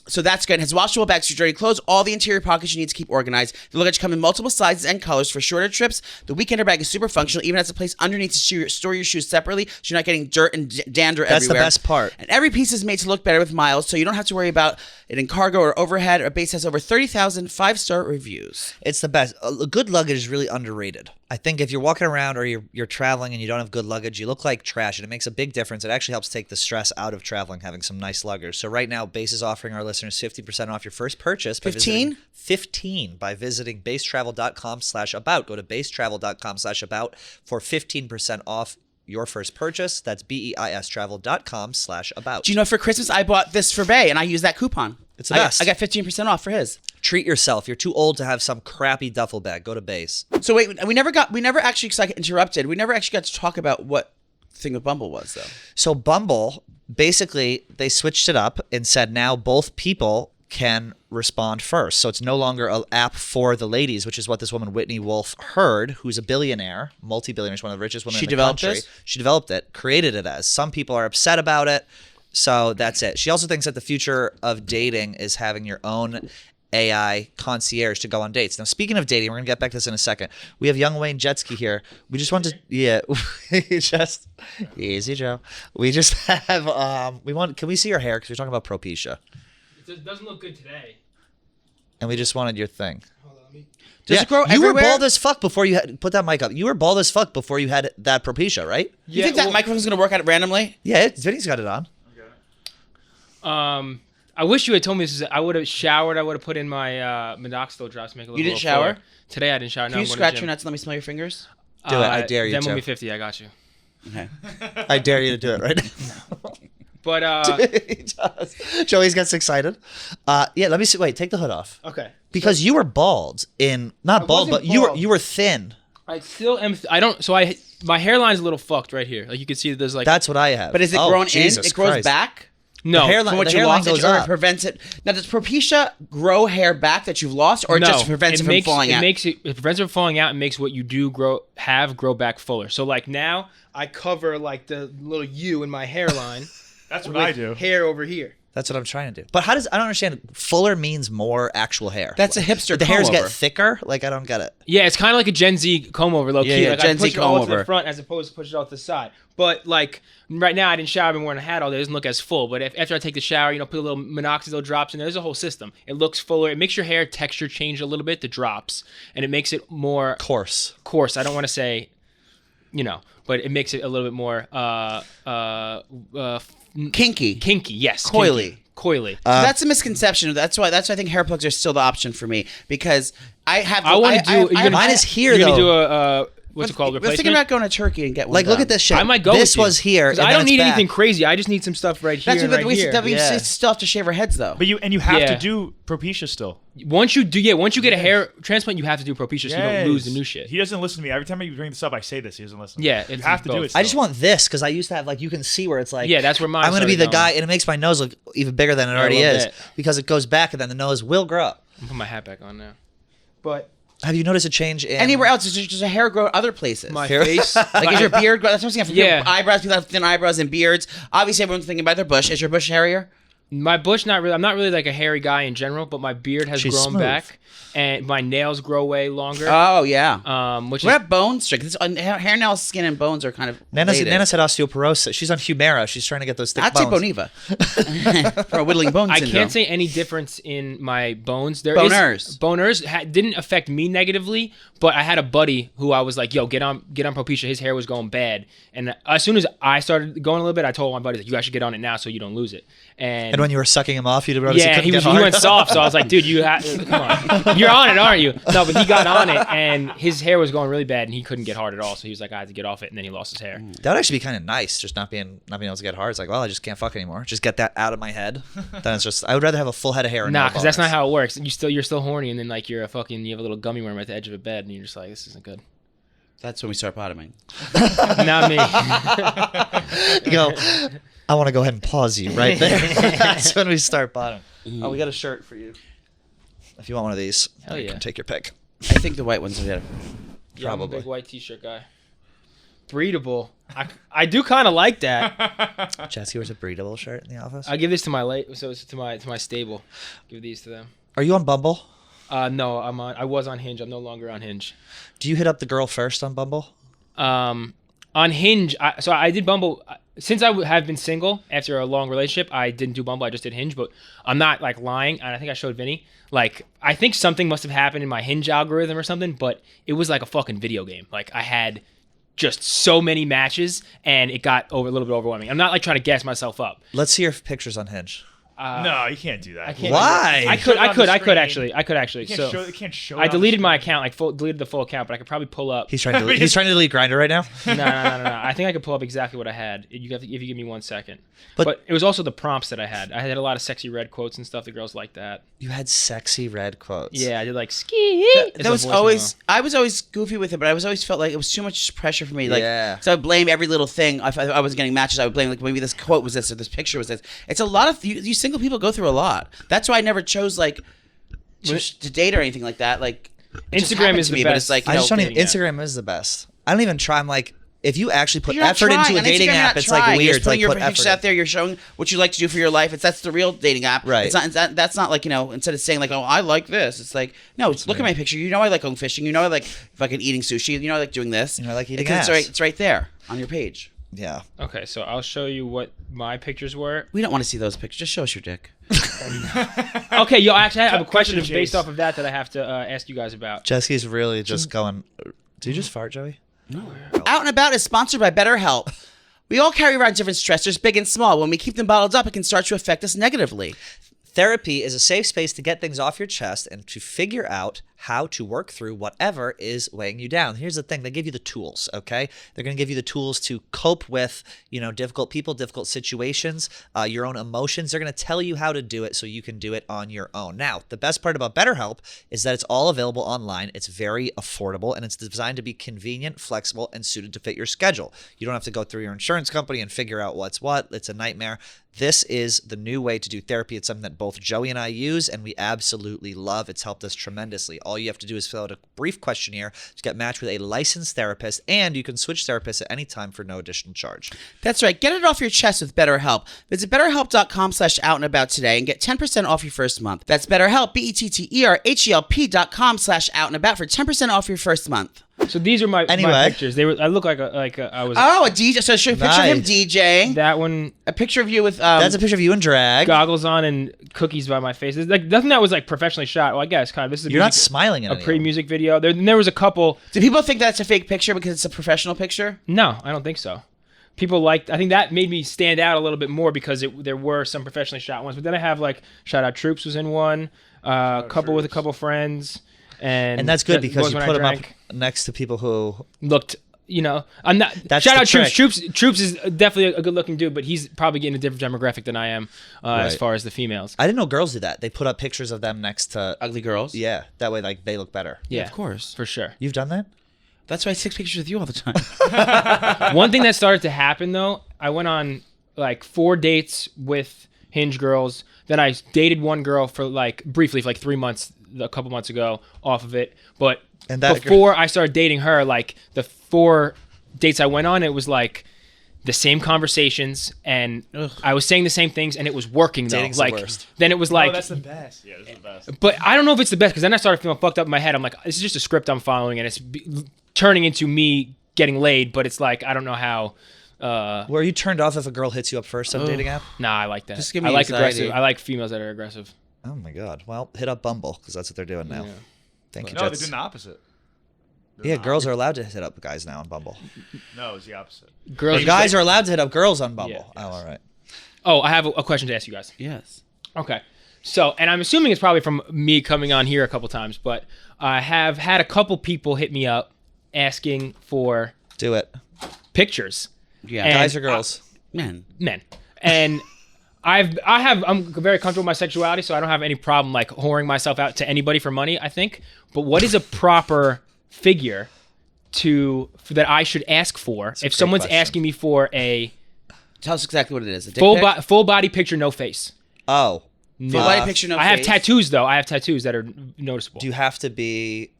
So that's good. It has washable bags for dirty clothes, all the interior pockets you need to keep organized. The luggage come in multiple sizes and colors for shorter trips. The weekender bag is super functional, even has a place underneath to store your shoes separately, so you're not getting dirt and dander everywhere. That's the best part. And every piece is made to look better with miles, so you don't have to worry about it in cargo or overhead. Our Base has over 30,000 5-star reviews. It's the best. Good luggage is really underrated. I think if you're walking around or you're traveling and you don't have good luggage, you look like trash, and it makes a big difference. It actually helps take the stress out of traveling, having some nice luggage. So right now, Base is offering our listeners 50% off your first purchase. 15 by visiting basetravel.com/about. Go to basetravel.com/about for 15% off your first purchase. That's BEIS travel.com/about. Do you know, for Christmas, I bought this for Bay, and I used that coupon. It's the best. I got 15% off for his. Treat yourself. You're too old to have some crappy duffel bag. Go to Base. So wait, we never actually, because I got interrupted, we never actually got to talk about what thing with Bumble was, though. So Bumble, basically, they switched it up and said now both people can respond first. So it's no longer an app for the ladies, which is what this woman, Whitney Wolf Hurd, who's a billionaire, multi-billionaire, she's one of the richest women in the country. She developed it, created it as. Some people are upset about it, so that's it. She also thinks that the future of dating is having your own AI concierge to go on dates. Now, speaking of dating, we're going to get back to this in a second. We have young Wayne Jetski here. We just want to, easy, Joe. We just have, can we see your hair? Because we're talking about Propecia. It doesn't look good today. And we just wanted your thing. Hold on, let me... Does it grow you everywhere? were bald as fuck before you had, put that mic up. You were bald as fuck before you had that Propecia, right? You think that microphone's going to work out randomly? Yeah, Vinny's got it on. I wish you had told me this. I would have showered. I would have put in my minoxidil drops to make a little. You didn't shower? Today I didn't shower. Can you scratch your nuts and let me smell your fingers? Do it. I dare you Then to. we'll be 50. I got you. Okay. I dare you to do it right now. But He does. Joey's gets excited. Yeah, let me see. Wait, take the hood off. okay. Because you were bald not bald, but wasn't bald. you were thin. I still am. I don't. So my hairline's a little fucked right here. Like you can see, there's like. That's what I have. But is it grown in? It grows back? No. The hairline, From what the you hairline lost, goes or up. it prevents it. Now, does Propecia grow hair back that you've lost, or it just prevents it from falling out? It prevents it from falling out and makes what you do grow back fuller. So like now, I cover like the little U in my hairline. That's what with I do. Hair over here. That's what I'm trying to do. But I don't understand. Fuller means more actual hair. That's a hipster Did the hairs comb-over. get thicker? Like, I don't get it. Yeah, it's kind of like a Gen Z comb over, low key. Yeah, Like Gen I Z push it all comb to over. the front as opposed to push it off the side. But like right now, I didn't shower. I've been wearing a hat all day. It doesn't look as full. But after I take the shower, put a little minoxidil drops in there. There's a whole system. It looks fuller. It makes your hair texture change a little bit, the drops, and it makes it more Coarse. I don't want to say, but it makes it a little bit more Kinky. kinky. Yes, Coily. Coily. So that's a misconception. That's why I think hair plugs are still the option for me, because I have. I want to do. Mine is here, You're though. gonna do what's it called? We're Replacement. thinking about going to Turkey and get one. Like, look done. at this shit. I might go. This with you. was here. 'Cause and I then don't it's need back. anything crazy. I just need some stuff right here. That's and what right we here. Yeah. still have to shave our heads though. But you have Yeah. to do Propecia still. Once you get a hair transplant, you have to do Propecia so you don't lose the new shit. He doesn't listen to me. Every time you bring this up, I say this. He doesn't listen. Yeah, you it's have to do both. it. I just still. want this because I used to have like you can see where it's like Yeah, that's where mine I'm gonna be the started guy going. and it makes my nose look even bigger than it I already love is that. because it goes back and then the nose will grow up. I'm put my hat back on now. But Have you noticed a change in Anywhere else, is there just a hair grow other places? my Hair- face. Like, is your beard grow? That's what I'm saying. Yeah. Eyebrows, people have thin eyebrows and beards. Obviously, everyone's thinking about their bush. Is your bush hairier? My bush, not really. I'm not really like a hairy guy in general, but my beard has She's grown smooth. back, and my nails grow way longer. Oh, yeah. Which What is about bone strength? Hair, nails, skin, and bones are kind of Nana's related. had osteoporosis. She's on Humira. She's trying to get those thick I'd say bones. Boniva. For a whittling bone I syndrome. can't say any difference in my bones. Boners. Boners didn't affect me negatively, but I had a buddy who I was like, "Yo, get on Propecia." His hair was going bad, and as soon as I started going a little bit, I told my buddy, like, "You guys should get on it now so you don't lose it." And And when you were sucking him off, you'd notice yeah, he he couldn't get went hard. soft, so I was like, "Dude, come on, you're on it, aren't you?" No, but he got on it, and his hair was going really bad, and he couldn't get hard at all. So he was like, "I had to get off it," and then he lost his hair. That would actually be kind of nice, just not being able to get hard. It's like, well, I just can't fuck anymore. Just get that out of my head. Then it's just, I would rather have a full head of hair. And Nah, no because that's not boners. how it works. You're still horny, and then like you have a little gummy worm at the edge of a bed, and you're just like, "This isn't good." That's when we start bottoming. Not me. You go, I want to go ahead and pause you right there. That's when we start bottom. Oh, we got a shirt for you. If you want one of these, Hell you yeah. can take your pick. I think the white ones are better. Yeah, I'm a Probably. big white t-shirt guy. Breedable. I do kind of like that. Jesse wears a breedable shirt in the office. I give this to my stable. Give these to them. Are you on Bumble? No, I was on Hinge. I'm no longer on Hinge. Do you hit up the girl first on Bumble? On Hinge, I did Bumble since I have been single after a long relationship. I didn't do Bumble. I just did Hinge, but I'm not like lying. And I think I showed Vinny. Like, I think something must have happened in my Hinge algorithm or something, but it was like a fucking video game. Like, I had just so many matches, and it got a little bit overwhelming. I'm not like trying to gas myself up. Let's see your pictures on Hinge. No, you can't do that. I can't. Why? I Show it on the could screen. actually. You can't So show. You can't show. it I on the deleted my screen. account, deleted the full account, but I could probably pull up. He's trying to he's trying to delete Grinder right now. No. I think I could pull up exactly what I had. If you give me 1 second. But- But it was also the prompts that I had. I had a lot of sexy red quotes and stuff. The girls liked that. You had sexy red quotes. Yeah, I did like ski. That was always. I was always goofy with it, but I always felt like it was too much pressure for me. Like, Yeah. so I would blame every little thing. If I wasn't getting matches, I would blame like maybe this quote was this or this picture was this. It's a lot of you single people go through a lot. That's why I never chose like to date or anything like that. Like, it just Instagram happened is to the me, but best. it's like I just don't even. dating app. Instagram is the best. I don't even try. I'm like, if you actually put You're not effort trying. into a On dating Instagram, you're app, not it's like trying. You're weird just to like putting your put pictures effort. out there. You're showing what you like to do for your life. That's the real dating app. Right. That's not like, instead of saying like, oh, I like this. It's like, no, look at my picture. You know I like going fishing. You know I like fucking eating sushi. You know I like doing this. You know I like eating Because ass. it's right there on your page. Yeah. Okay, so I'll show you what my pictures were. We don't want to see those pictures. Just show us your dick. Okay, yo, actually, I have a Cut question to the based chase. off of that I have to ask you guys about. Jesse's really just going. Did you just fart, Joey? Out and About is sponsored by BetterHelp. We all carry around different stressors, big and small. When we keep them bottled up, it can start to affect us negatively. Therapy is a safe space to get things off your chest and to figure out how to work through whatever is weighing you down. Here's the thing, they give you the tools, okay? They're going to give you the tools to cope with, difficult people, difficult situations, your own emotions. They're going to tell you how to do it so you can do it on your own. Now, the best part about BetterHelp is that it's all available online. It's very affordable, and it's designed to be convenient, flexible, and suited to fit your schedule. You don't have to go through your insurance company and figure out what's what. It's a nightmare. This is the new way to do therapy. It's something that both Joey and I use, and we absolutely love. It's helped us tremendously. All you have to do is fill out a brief questionnaire to get matched with a licensed therapist, and you can switch therapists at any time for no additional charge. That's right. Get it off your chest with BetterHelp. Visit BetterHelp.com/outlandabout today and get 10% off your first month. That's BetterHelp, BetterHelp.com/outlandabout for 10% off your first month. So these are my Anyway. pictures. I look like I was Oh, a DJ. So show a picture of him Nice. DJing. that one. A picture of you with That's a picture of you in drag. Goggles on and cookies by my face. It's like nothing that was like professionally shot. Well, I guess kind of. This is You're not smiling at a any of them. pre-music video. There was a couple. Do people think that's a fake picture because it's a professional picture? No, I don't think so. People liked. I think that made me stand out a little bit more because there were some professionally shot ones. But then I have like shout out Troops was in one. A couple with a couple friends. And that's good that because was you when put I them up drank. next to people who Looked, I'm not. That's Shout the out Troops. trick. Troops is definitely a good-looking dude, but he's probably getting a different demographic than I am as Right. far as the females. I didn't know girls do that. They put up pictures of them next to Ugly girls. yeah, that way like they look better. Yeah, of course. for sure. You've done that? That's why I take pictures with you all the time. One thing that started to happen though, I went on like 4 dates with Hinge girls. Then I dated one girl for briefly for 3 months, a couple months ago, off of it. But And that before I started dating her, like the 4 dates I went on, it was like the same conversations, and I was saying the same things, and it was working though. Dating's the like worst. then it was Oh, like, that's the best. Yeah, that's the best. but I don't know if it's the best because then I started feeling fucked up in my head. I'm like, this is just a script I'm following, and it's turning into me getting laid. But it's like I don't know how. Were you turned off if a girl hits you up first on a dating app? Nah, I like that. Just give me I like anxiety. aggressive. I like females that are aggressive. Oh my god. Well, hit up Bumble because that's what they're doing now. Yeah. Thank you, No, they're Jets. doing the opposite. Yeah, girls are allowed to hit up guys now on Bumble. No, it's the opposite. Girls, The guys are allowed to hit up girls on Bumble. Yeah, Oh, all right. Oh, I have a question to ask you guys. Yes. Okay. So, and I'm assuming it's probably from me coming on here a couple times, but I have had a couple people hit me up asking for Do it. pictures. Yeah. And Guys or girls? Men. Men. And I'm very comfortable with my sexuality, so I don't have any problem like whoring myself out to anybody for money, I think. But what is a proper figure that I should ask for if great someone's question. asking me for a Tell us exactly what it is. A dick pic? full body picture, no face? Oh. Full body picture, no I have face. tattoos though. I have tattoos that are noticeable. Do you have to be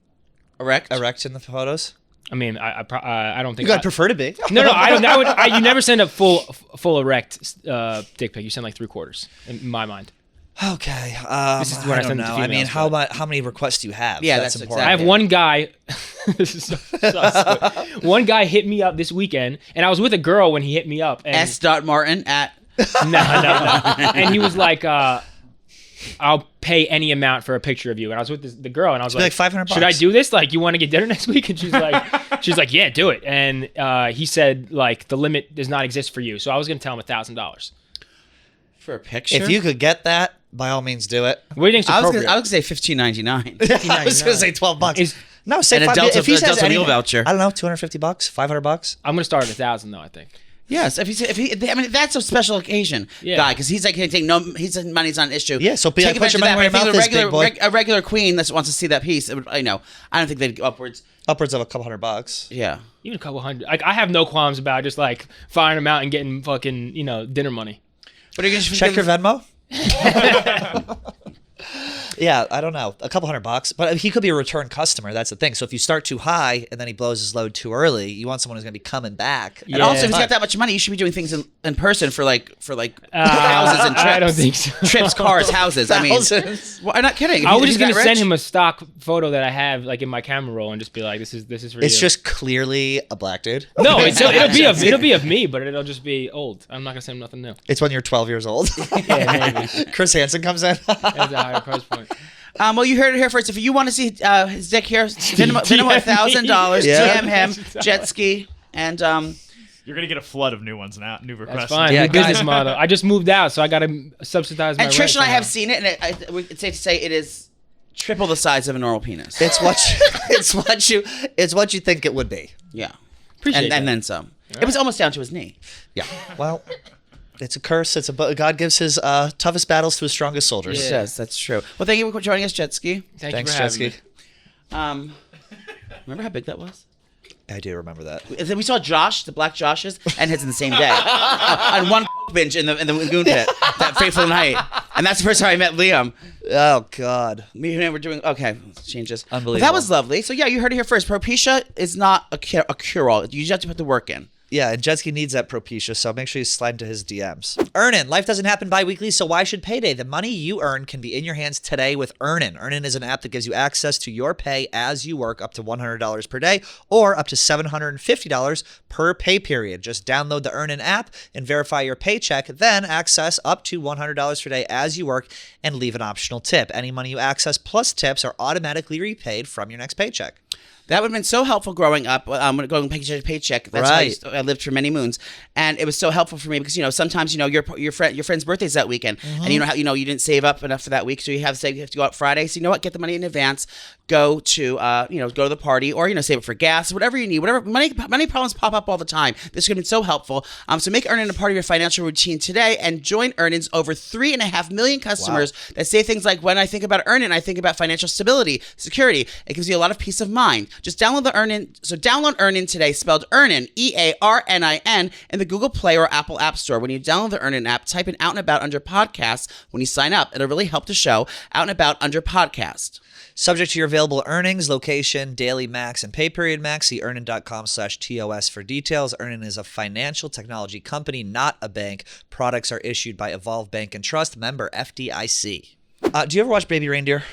Erect. erect in the photos? I mean, I don't think. You gotta prefer to be. No, I don't. You never send a full erect dick pic. You send like 3/4 in my mind. Okay. This is what I don't send to know. I mean, females, how many requests do you have? Yeah, that's that's important. I have one guy. This is so sus. One guy hit me up this weekend, and I was with a girl when he hit me up. And S.Martin at. no. And he was like, "I'll pay any amount for a picture of you." And I was with the girl, and I was Be like $500 "Should I do this? Like, you want to get dinner next week?" And she's like, "Yeah, do it." And he said, like, the limit does not exist for you. So I was gonna tell him $1,000. For a picture? If you could get that, by all means, do it. What do you think's I was appropriate? gonna say $15.99. I was gonna say $12. Is- No, say And a five. Delta- If he a says Delta meal anything, voucher. I don't know, $250, $500. I'm gonna start at 1,000 though. I think. Yes, if he, I mean, that's a special occasion, Yeah. guy, because he's like, he take no, he said money's not an issue. Yeah, so be like, Take put your advantage money of where that. your I think mouth is, big boy. a regular queen that wants to see that piece, I know. I don't think they'd go upwards. Upwards of a couple $100. Yeah. Even a couple hundred. Like, I have no qualms about just like firing them out and getting fucking dinner money. But are you gonna Check your Venmo. Yeah, I don't know, a couple $100, but he could be a return customer. That's the thing. So if you start too high and then he blows his load too early, you want someone who's going to be coming back. And also, if he's got that much money, you should be doing things in person for like houses and trips. I don't think so. Trips, cars, houses. I mean, Thousands. well, I'm not kidding. I was If just he's gonna that send rich- him a stock photo that I have like in my camera roll and just be like, "This is for you." It's just clearly a black dude. no. It'll be of me, but it'll just be old. I'm not gonna send him nothing new. It's when you're 12 years old. Yeah, maybe. Chris Hansen comes in. That's a higher price point. Well, you heard it here first. If you want to see his dick here, send him $1,000. Yeah. DM him, Jetski, and You're gonna get a flood of new ones now, new requests. That's fine. Yeah, New business guys. model. I just moved out, so I gotta subsidize my. and Trish rent and I have somehow. seen it, and it's safe to say it is triple the size of a normal penis. It's what you think it would be. Yeah, Appreciate and that. then some. It was almost down to his knee. Yeah. Well, it's a curse. God gives his toughest battles to his strongest soldiers. Yes, that's true. Well, thank you for joining us, Jetski. Thank Thanks, you for having Jetski. me. Remember how big that was? I do remember that. We saw Josh, the black Joshes, and his in the same day on one binge in the lagoon pit that fateful night, and that's the first time I met Liam. Oh God. Me and him were doing okay. Let's change this. Unbelievable. Well, that was lovely. So yeah, you heard it here first. Propecia is not a cure-all. You just have to put the work in. Yeah, and Jetski needs that Propecia, so make sure you slide into his DMs. Earnin. Life doesn't happen bi-weekly, so why should payday? The money you earn can be in your hands today with Earnin. Earnin is an app that gives you access to your pay as you work up to $100 per day or up to $750 per pay period. Just download the Earnin app and verify your paycheck, then access up to $100 per day as you work and leave an optional tip. Any money you access plus tips are automatically repaid from your next paycheck. That would have been so helpful growing up. Going paycheck to paycheck. That's Right. how I lived for many moons, and it was so helpful for me because sometimes your friend's birthday's that weekend, and you didn't save up enough for that week, so you have to go out Friday. So you know what? Get the money in advance. Go to go to the party, or save it for gas, whatever you need. Whatever money problems pop up all the time. This could have been so helpful. So make earning a part of your financial routine today, and join Earnin's over 3.5 million customers that say things like, "When I think about Earnin, I think about financial stability, security." It gives you a lot of peace of mind. Just download the Earnin. So download Earnin today, spelled Earnin, EARNIN, in the Google Play or Apple App Store. When you download the Earnin app, type in Out and About under Podcasts when you sign up. It'll really help the show. Out and About under Podcast. Subject to your available earnings, location, daily max, and pay period max. See earnin.com/TOS for details. Earnin is a financial technology company, not a bank. Products are issued by Evolve Bank and Trust, member FDIC. Do you ever watch Baby Reindeer?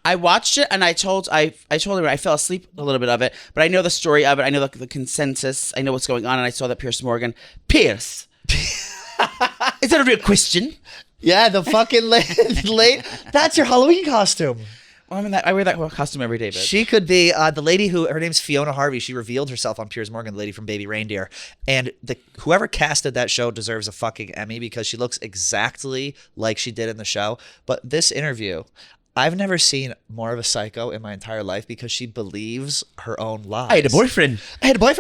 I watched it, and I told her I fell asleep a little bit of it, but I know the story of it. I know the consensus. I know what's going on, and I saw that Piers Morgan. Piers, is that a real question? Yeah, the fucking late. That's your Halloween costume. Well, I wear that costume every day, bitch. She could be the lady her name's Fiona Harvey. She revealed herself on Piers Morgan, the lady from Baby Reindeer. And whoever casted that show deserves a fucking Emmy because she looks exactly like she did in the show. But this interview, I've never seen more of a psycho in my entire life because she believes her own lies. I had a boyfriend.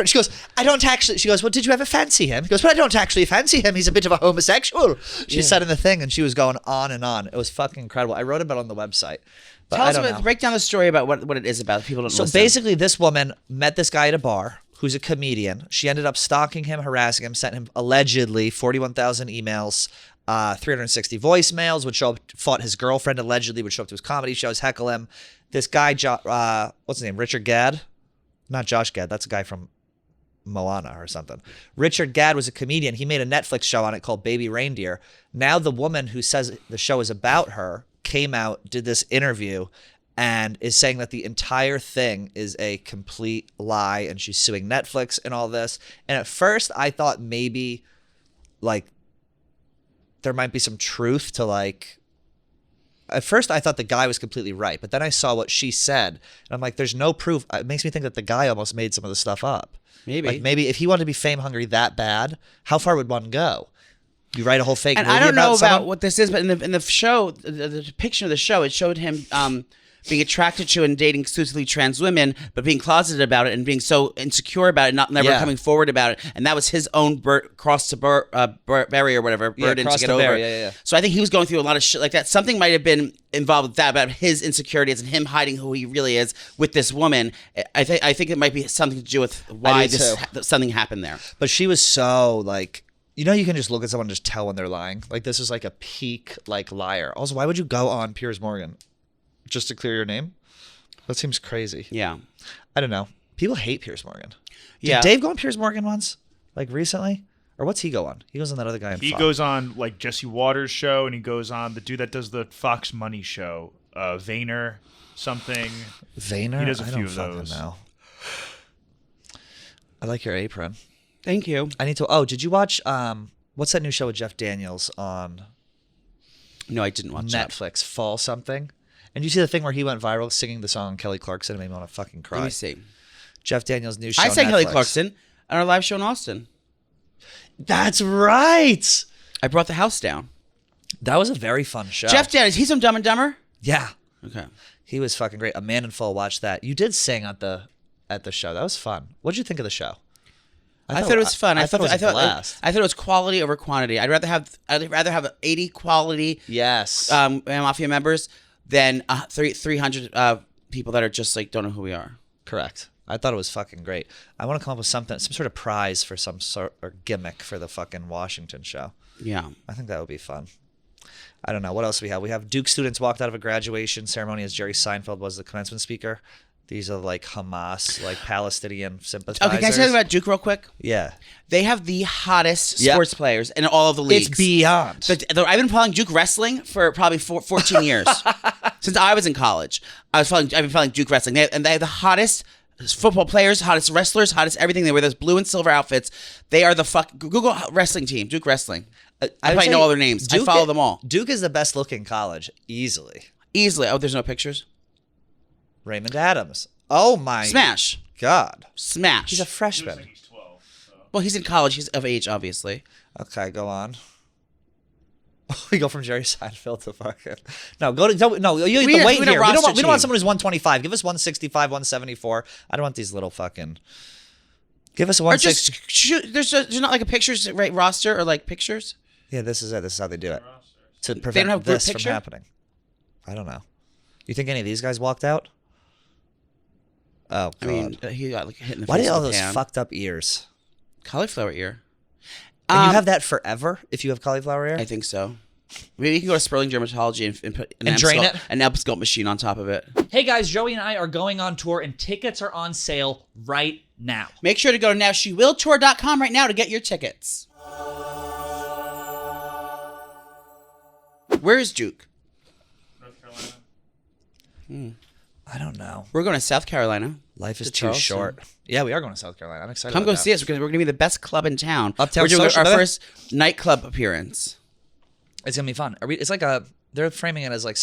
She goes, I don't actually. She goes, well, did you ever fancy him? He goes, but I don't actually fancy him. He's a bit of a homosexual. She said in the thing, and she was going on and on. It was fucking incredible. I wrote about it on the website. But Tell us, break down the story about what it is about. People don't know. So basically, this woman met this guy at a bar who's a comedian. She ended up stalking him, harassing him, sent him allegedly 41,000 emails, 360 voicemails, would show up, fought his girlfriend allegedly, would show up to his comedy shows, heckle him. This guy, what's his name? Richard Gadd? Not Josh Gad. That's a guy from Moana or something. Richard Gadd was a comedian. He made a Netflix show on it called Baby Reindeer. Now the woman who says the show is about her came out, did this interview, and is saying that the entire thing is a complete lie, and she's suing Netflix and all this. And at first I thought maybe there might be some truth to at first I thought the guy was completely right, but then I saw what she said, and I'm like, there's no proof. It makes me think that the guy almost made some of the stuff up. Maybe if he wanted to be fame hungry that bad, how far would one go? You write a whole fake movie I don't know about what this is, but in the show, the depiction of the show, it showed him being attracted to and dating exclusively trans women, but being closeted about it and being so insecure about it, never coming forward about it, and that was his own barrier or whatever burden to get over. So I think he was going through a lot of shit like that. Something might have been involved with that about his insecurities and him hiding who he really is with this woman. I think it might be something to do with why something happened there. But she was so you can just look at someone and just tell when they're lying. This is a peak liar. Also, why would you go on Piers Morgan just to clear your name? That seems crazy. Yeah. I don't know. People hate Piers Morgan. Yeah. Did Dave go on Piers Morgan once? Recently? Or what's he go on? He goes on that other guy. He goes on Jesse Waters' show, and he goes on the dude that does the Fox Money show, Vayner something. Vayner? He does a I few don't of fucking those. know. I like your apron. Thank you. I need to. Oh, did you watch? What's that new show with Jeff Daniels on? No, I didn't watch Netflix. Fall something. And you see the thing where he went viral singing the song Kelly Clarkson and made me want to fucking cry. Let me see. Jeff Daniels' new show. I sang Netflix. Kelly Clarkson on our live show in Austin. That's right. I brought the house down. That was a very fun show. Jeff Daniels, he's from Dumb and Dumber? Yeah. Okay. He was fucking great. A Man in Full watched that. You did sing at the show. That was fun. What did you think of the show? I thought it was fun. I thought it was a blast. I thought it was quality over quantity. I'd rather have 80 quality Mafia members than 300 people that are just don't know who we are. Correct. I thought it was fucking great. I want to come up with some sort of prize for some sort or gimmick for the fucking Washington show. Yeah. I think that would be fun. I don't know. What else do we have? We have Duke students walked out of a graduation ceremony as Jerry Seinfeld was the commencement speaker. These are Hamas, Palestinian sympathizers. Okay, can I tell you about Duke real quick? Yeah. They have the hottest sports players in all of the leagues. It's beyond. I've been following Duke wrestling for probably 14 years. Since I was in college. I've been following Duke wrestling. They have the hottest football players, hottest wrestlers, hottest everything. They wear those blue and silver outfits. They are the Google wrestling team, Duke wrestling. I probably know all their names. I follow them all. Duke is the best looking college, easily. Easily. Oh, there's no pictures? Raymond Adams. Oh my. Smash. God. Smash. He's a He looks freshman. like he's 12. So. Well, he's in college. He's of age, obviously. Okay, go on. We go from Jerry Seinfeld to fucking. No, go to. No, you We have to don't- wait we don't here. roster We don't want team. someone who's 125. Give us 165, 174. I don't want these little fucking. Give us a Or 160. just shoot. There's not like a pictures right roster or like pictures. Yeah, this is it. This is how they do it to don't prevent have group this from picture? happening. I don't know. You think any of these guys walked out? Oh, God. I mean, he got like hit in the Why face do you all with a those pan. fucked up ears? Cauliflower ear. And you have that forever if you have cauliflower ear? I think so. Maybe you can go to Sperling Dermatology and put And drain it? an Epsculpt machine on top of it. Hey guys, Joey and I are going on tour and tickets are on sale right now. Make sure to go to nowshewilltour.com right now to get your tickets. Where is Juke? North Carolina. I don't know. We're going to South Carolina. Life is To too Charleston. short. Yeah, we are going to South Carolina. I'm excited Come about go that. see us. We're gonna be the best club in town. Uptown We're doing Social, our brother? first nightclub appearance. It's going to be fun. It's like they're framing it as like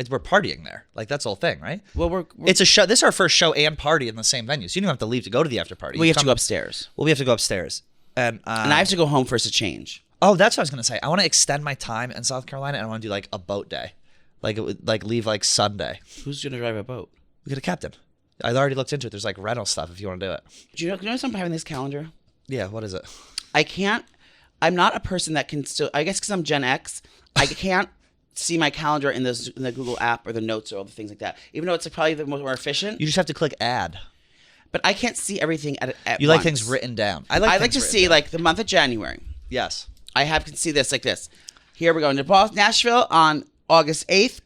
we're partying there. Like that's the whole thing, right? Well, we're It's a show. This is our first show and party in the same venue. So you don't have to leave to go to the after party. we You have to come- go upstairs, Well, we have to go upstairs. And and I have to go home first to change. Oh, that's what I was gonna say. I want to extend my time in South Carolina, and I want to do like a boat day, like it would like leave like Sunday. Who's gonna drive a boat? We get a captain. I already looked into it. There's like rental stuff if you want to do it. Do you know something having this calendar? Yeah. What is it? I can't. I'm not a person that can still. I guess because I'm Gen X, I can't see my calendar in the Google app or the notes or all the things like that. Even though it's like probably the more efficient, You just have to click add. but I can't see everything at You like once. things written down. I I like things to written see down. like the month of January. Yes. Can see this like this. Here we're going to Nashville on August 8th,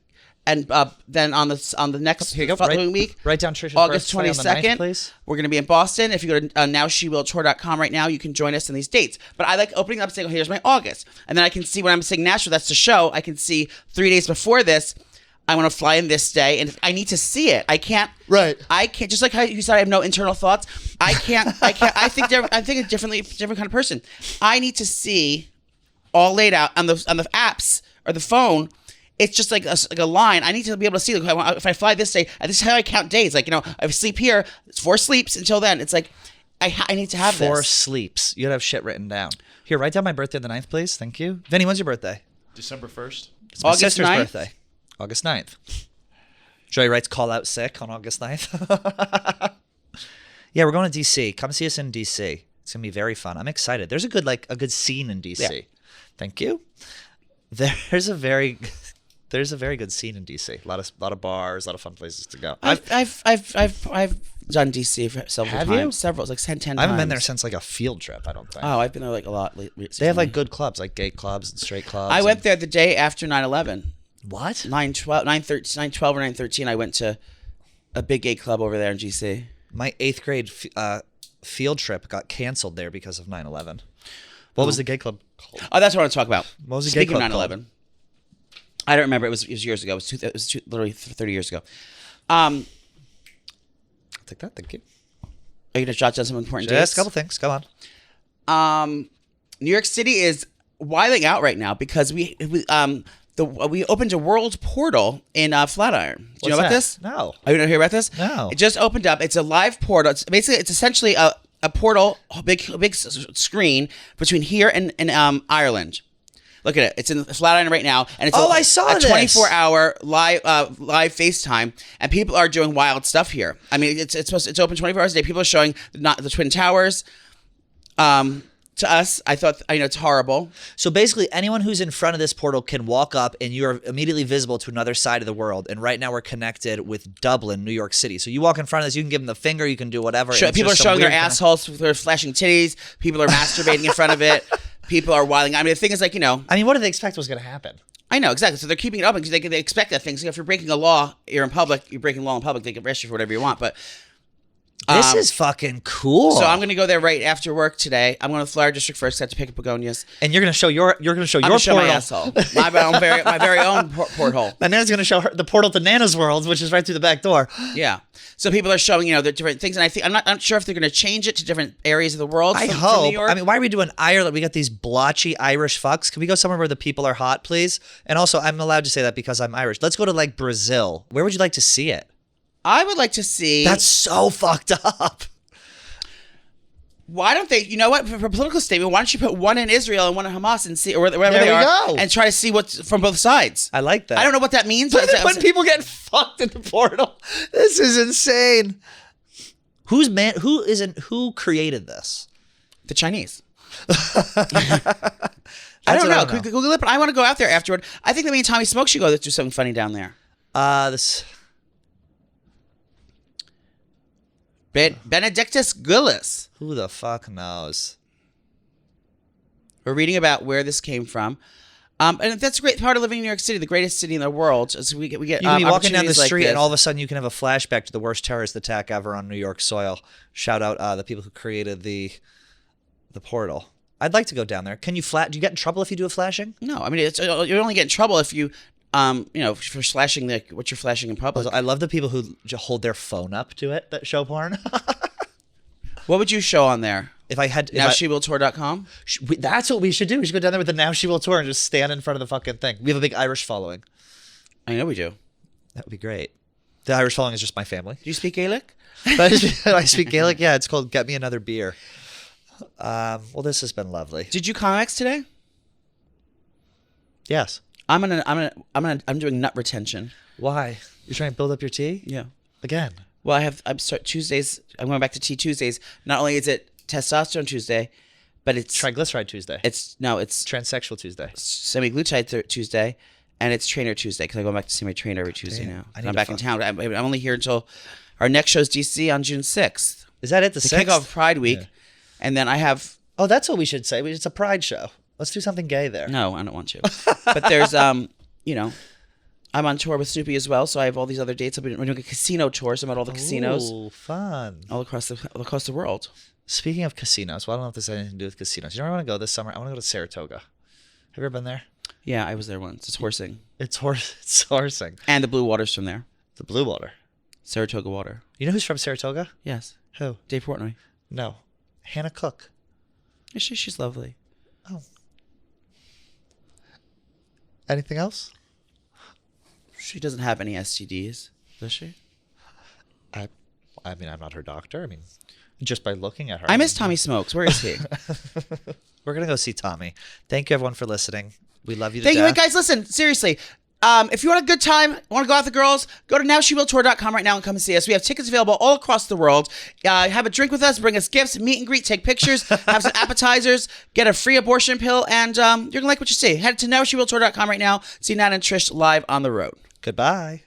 and then on the next Here you go. following week, Write down Trish's August birthday on the 9th, 22nd, please. we're going to be in Boston. If you go to nowshewilltour.com right now, you can join us in these dates. But I like opening up saying, oh, here's my August. And then I can see when I'm saying Nashville, that's the show. I can see 3 days before this, I want to fly in this day, and I need to see it. I can't. Right. I can't. Just like how you said, I have no internal thoughts. I can't. I think I think a different kind of person. I need to see all laid out on the apps or the phone. It's just like a line. I need to be able to see. Like, if I fly this day, this is how I count days. Like, I sleep here. It's 4 sleeps until then. It's like I need to have 4 this. sleeps. You'd have shit written down. Here, write down my birthday on the 9th, please. Thank you. Vinny, when's your birthday? December 1st. It's my August sister's 9th? birthday. August 9th. Joey writes call out sick on August 9th. Yeah, we're going to DC. Come see us in DC. It's going to be very fun. I'm excited. There's a good scene in DC. Yeah. Thank you. There's a very good scene in DC. A lot of bars, a lot of fun places to go. I've done DC for several Have times. you? Several, it's like 10 times. I haven't been there since like a field trip, I don't think. Oh, I've been there like a lot lately. They have like good clubs, like gay clubs and straight clubs. I went there the day after 9/11. What? 9/12 or 9/13. I went to a big gay club over there in GC. My 8th grade field trip got canceled there because of 9/11. What was the gay club called? Oh, that's what I want to talk about. What was the gay Speaking club of 9/11, I don't remember. It was years ago. It was literally 30 years ago. I'll take that. Thank you. Are you gonna jot down some important Just dates? a couple things. Go on. New York City is wilding out right now because we opened a world portal in Flatiron. Do you What's know about that? this? No. Are you not hear about this? No. It just opened up. It's a live portal. It's essentially a portal, a big screen between here and Ireland. Look at it. It's in Flatiron right now, and it's I saw a this. 24-hour live FaceTime, and people are doing wild stuff here. I mean, it's open 24 hours a day. People are showing the Twin Towers. To us, I thought it's horrible. So basically, anyone who's in front of this portal can walk up, and you're immediately visible to another side of the world. And right now, we're connected with Dublin, New York City. So you walk in front of this, you can give them the finger, you can do whatever. and it's People are just some showing their weird kind of- assholes with their flashing titties. People are masturbating in front of it. People are wilding. I mean, the thing is, I mean, what did they expect was going to happen? I know, exactly. So they're keeping it open because they expect that thing. So if you're breaking a law, you're in public, you're breaking law in public, they can arrest you for whatever you want. But This is fucking cool. so I'm going to go there right after work today. I'm going to Flower District first. I have to pick up begonias. and you're going to show your I'm going to show portal. my asshole. my very own porthole. And Nana's going to show her the portal to Nana's world, which is right through the back door. Yeah. So people are showing, the different things, and I'm not sure if they're going to change it to different areas of the world. I from hope. New York. I mean, why are we doing Ireland? We got these blotchy Irish fucks. Can we go somewhere where the people are hot, please? And also, I'm allowed to say that because I'm Irish. Let's go to like Brazil. Where would you like to see it? I would like to see. That's so fucked up. Why don't they? You know what? For a political statement, why don't you put one in Israel and one in Hamas and see, or wherever There they we are, go. and try to see what's from both sides. I like that. I don't know what that means. But But when people get fucked in the portal, this is insane. Who created this? the Chinese. I I don't know. Google it, but I want to go out there afterward. I think that me and Tommy Smoke should go do something funny down there. This. Benedictus Gullis. Who the fuck knows? We're reading about where this came from. And that's a great part of living in New York City, the greatest city in the world. So we get You can be walking down the opportunities like street this. and all of a sudden you can have a flashback to the worst terrorist attack ever on New York soil. Shout out the people who created the portal. I'd like to go down there. Can you do you get in trouble if you do a flashing? No, I mean you only get in trouble if you for flashing what you're flashing in public. I love the people who hold their phone up to it that show porn. What would you show on there? If I had NowSheWillTour.com? That's what we should do. We should go down there with the Now She Will tour and just stand in front of the fucking thing. We have a big Irish following. I know we do. That would be great. The Irish following is just my family. Do you speak Gaelic? But I speak Gaelic. Yeah, it's called Get Me Another Beer. Well, this has been lovely. Did you Comex today? Yes. I'm doing nut retention. Why? You're trying to build up your tea? Yeah. Again. Well, I'm Tuesdays. I'm going back to Tea Tuesdays. Not only is it Testosterone Tuesday, but it's Triglyceride Tuesday. it's Transsexual Tuesday. Semi-glutide Tuesday, and it's Trainer Tuesday because I go back to see my trainer every Tuesday Damn, now. I need I'm to back in town. I'm only here until our next show's DC on June 6th. Is that it? The To kick 6th? off Pride Week, Yeah. and then I have Oh, that's what we should say. It's a pride show. Let's do something gay there. no, I don't want to. But there's I'm on tour with Snoopy as well, so I have all these other dates. We're doing a casino tour, so I'm at all the casinos Ooh, fun. all across the world. Speaking of casinos, well, I don't know if this has anything to do with casinos. You know where I want to go this summer? I want to go to Saratoga. Have you ever been there? Yeah, I was there once. It's horsing, It's horsing. and the blue water's from there. The blue water. Saratoga water. You know who's from Saratoga? Yes, Who? Dave Portnoy. No. Hannah Cook. She's lovely. Oh. Anything else? She doesn't have any STDs, does she? I mean, I'm not her doctor. I mean, just by looking at her. I miss Tommy Smokes. Where is he? We're going to go see Tommy. Thank you, everyone, for listening. We love you to Thank you. death. Hey, guys, listen, seriously. If you want a good time, want to go out with the girls, go to NowSheWillTour.com right now and come and see us. We have tickets available all across the world. Have a drink with us, bring us gifts, meet and greet, take pictures, have some appetizers, get a free abortion pill, and you're going to like what you see. Head to NowSheWillTour.com right now. See Nat and Trish live on the road. Goodbye.